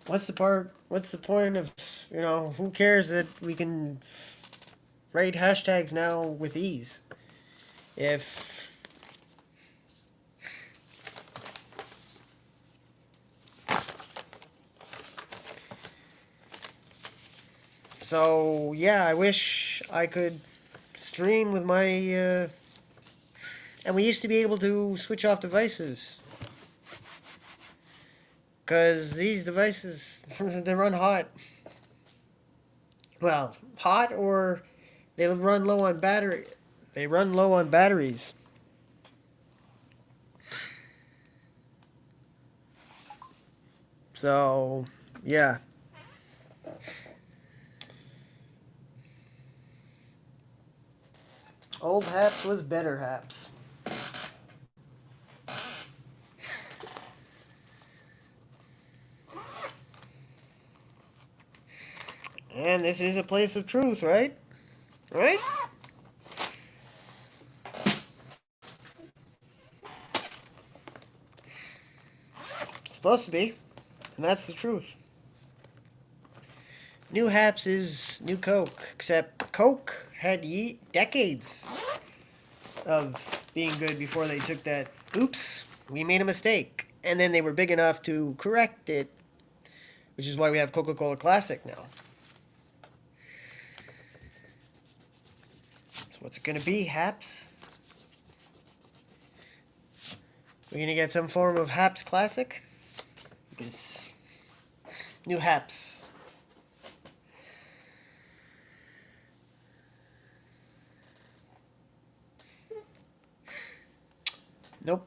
what's the point of, who cares that we can write hashtags now with ease? If So, yeah, I wish I could stream with my and we used to be able to switch off devices. Because these devices, they run hot. Well, hot or they run low on battery. They run low on batteries. So, yeah. Old Haps was better Haps. And this is a place of truth, right? Right? It's supposed to be. And that's the truth. New Haps is new Coke, except Coke had decades of being good before they took that, oops, we made a mistake. And then they were big enough to correct it, which is why we have Coca-Cola Classic now. So what's it going to be, Haps? We're going to get some form of Haps Classic? Because new Haps. Nope.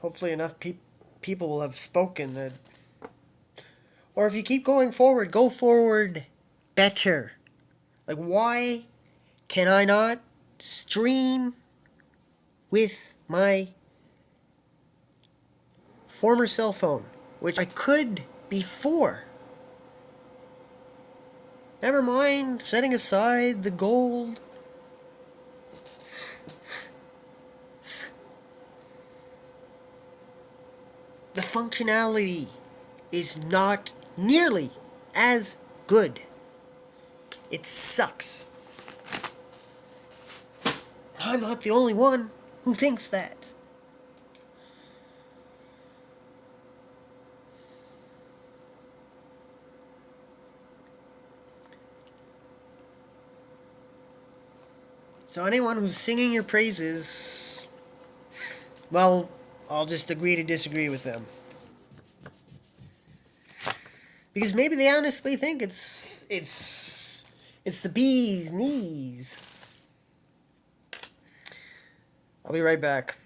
Hopefully enough people will have spoken that... Or if you keep going forward, go forward better. Like, why can I not stream with my former cell phone, which I could before? Never mind setting aside the gold. The functionality is not nearly as good. It sucks. I'm not the only one who thinks that. So anyone who's singing your praises, well, I'll just agree to disagree with them. Because maybe they honestly think it's the bee's knees. I'll be right back.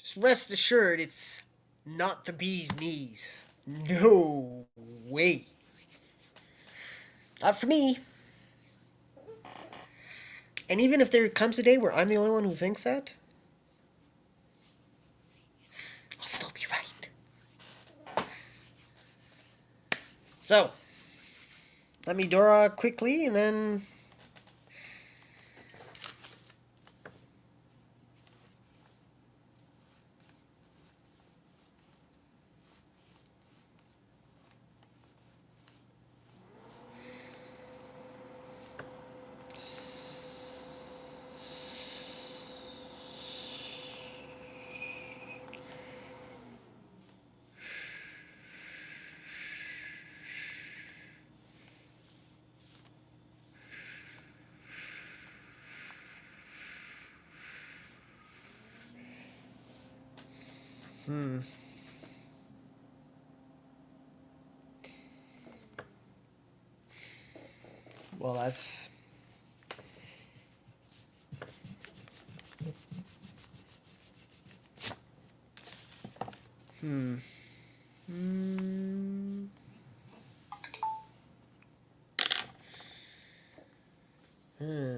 Just rest assured, it's not the bee's knees. No way. Not for me. And even if there comes a day where I'm the only one who thinks that, I'll still be right. So, let me draw quickly and then. Well, that's. Hmm. Hmm. Hmm.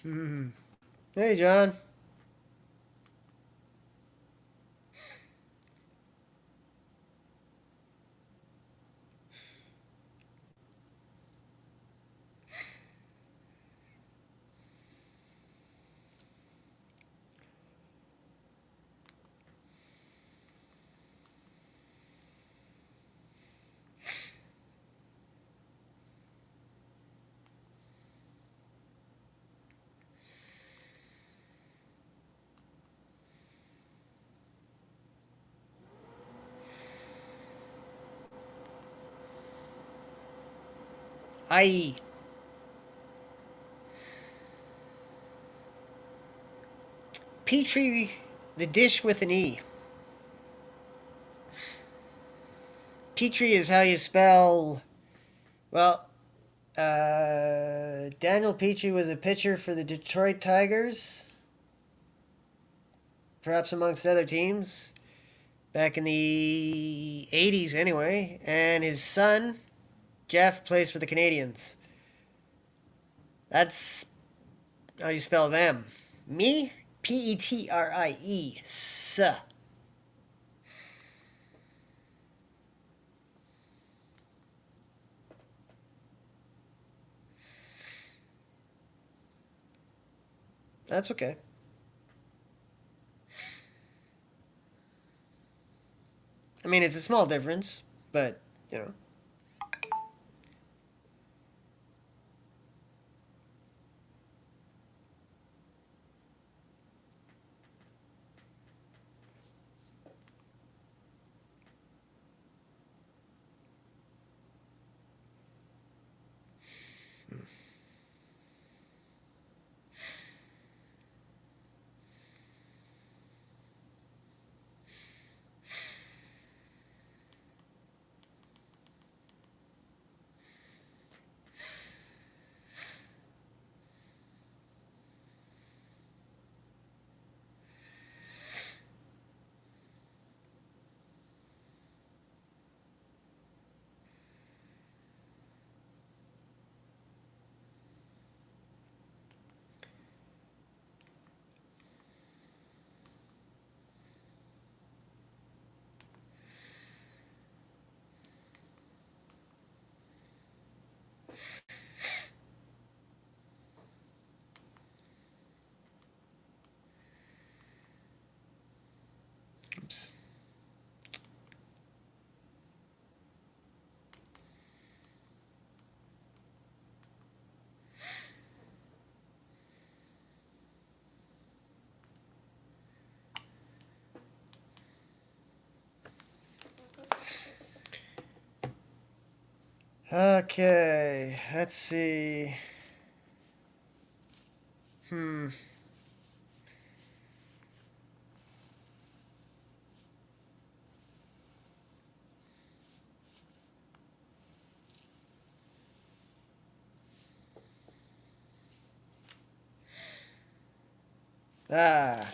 Hmm. Hey, John. I. Petri, the dish with an E. Petri is how you spell. Well, Daniel Petrie was a pitcher for the Detroit Tigers, perhaps amongst other teams, back in the 80s anyway. And his son, Jeff, plays for the Canadians. That's how you spell them. Me, Petrie. S. That's okay. I mean, it's a small difference, but, you know. Okay, let's see. Hmm. Ah.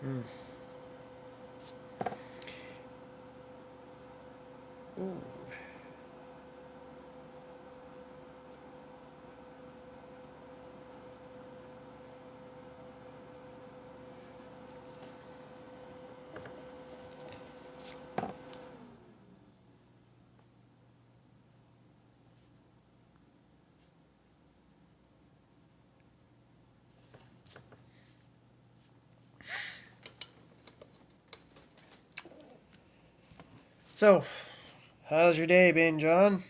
Hmm. Ooh. So, how's your day been, John?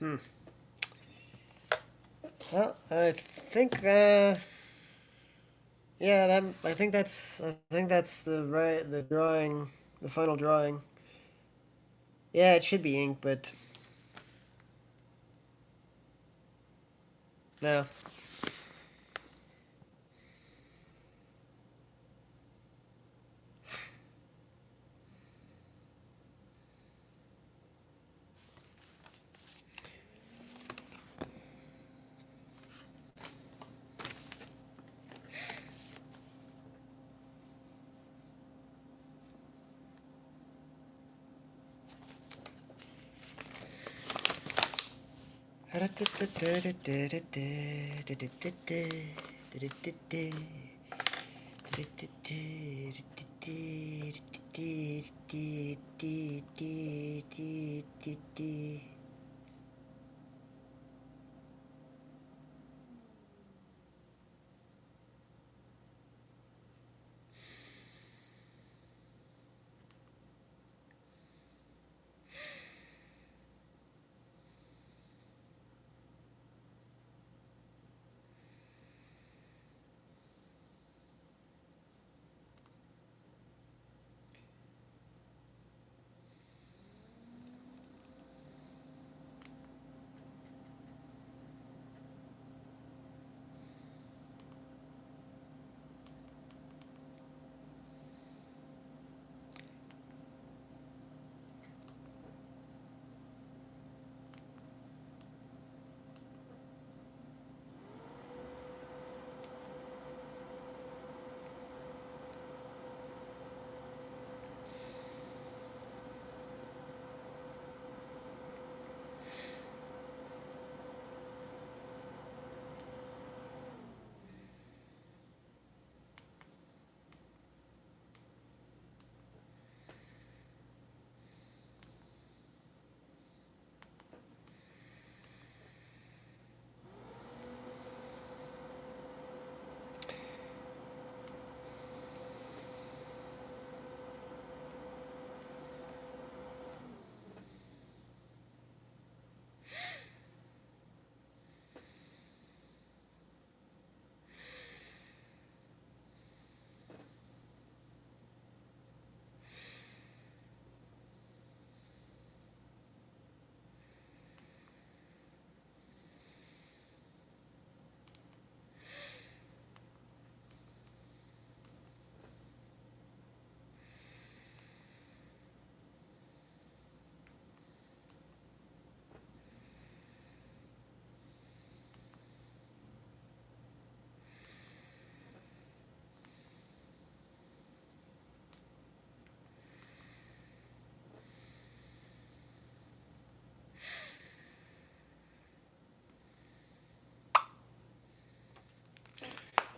Hmm. Well, I think yeah, I think that's the drawing, the final drawing. Yeah, it should be ink, but no.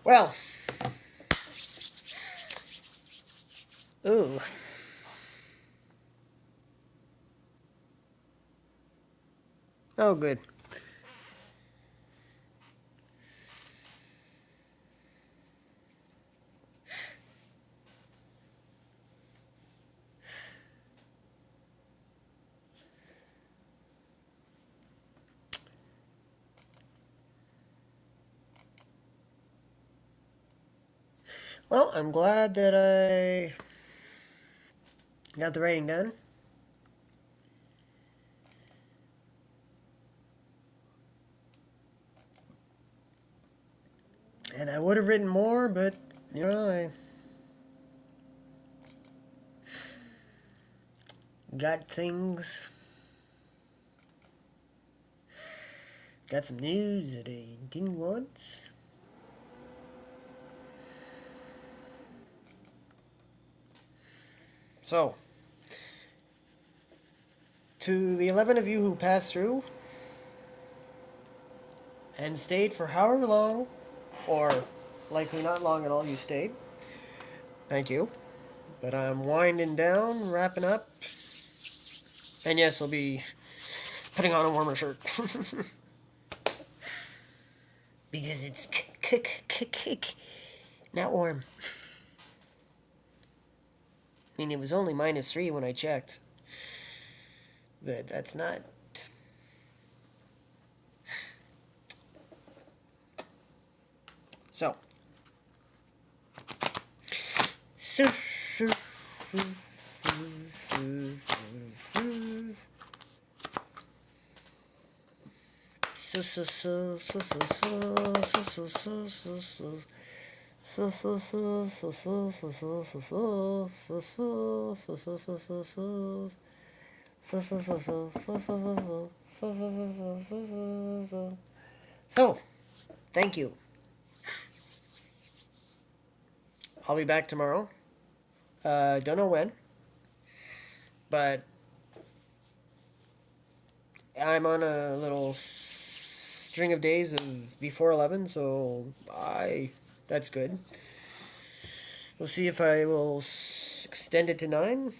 Well, ooh. Oh, good. Well, I'm glad that I got the writing done. And I would have written more, but, I got things. Got some news that I didn't want. So, to the 11 of you who passed through and stayed for however long, or likely not long at all, you stayed, thank you. But I'm winding down, wrapping up. And yes, I'll be putting on a warmer shirt. Because it's not warm. I mean, it was only -3 when I checked. But that's not. So. So, thank you. I'll be back tomorrow. Don't know when, but I'm on a little string of days of before 11, so that's good. We'll see if I will extend it to 9.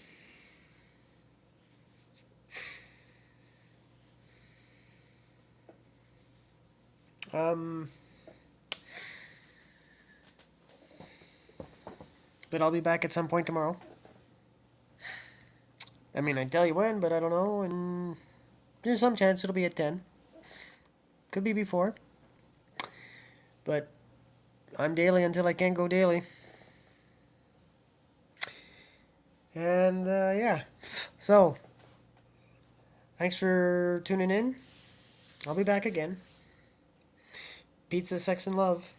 But I'll be back at some point tomorrow. I mean, I'd tell you when, but I don't know, and there's some chance it'll be at 10. Could be before. But I'm daily until I can't go daily. And, yeah. So, thanks for tuning in. I'll be back again. Pizza, sex, and love.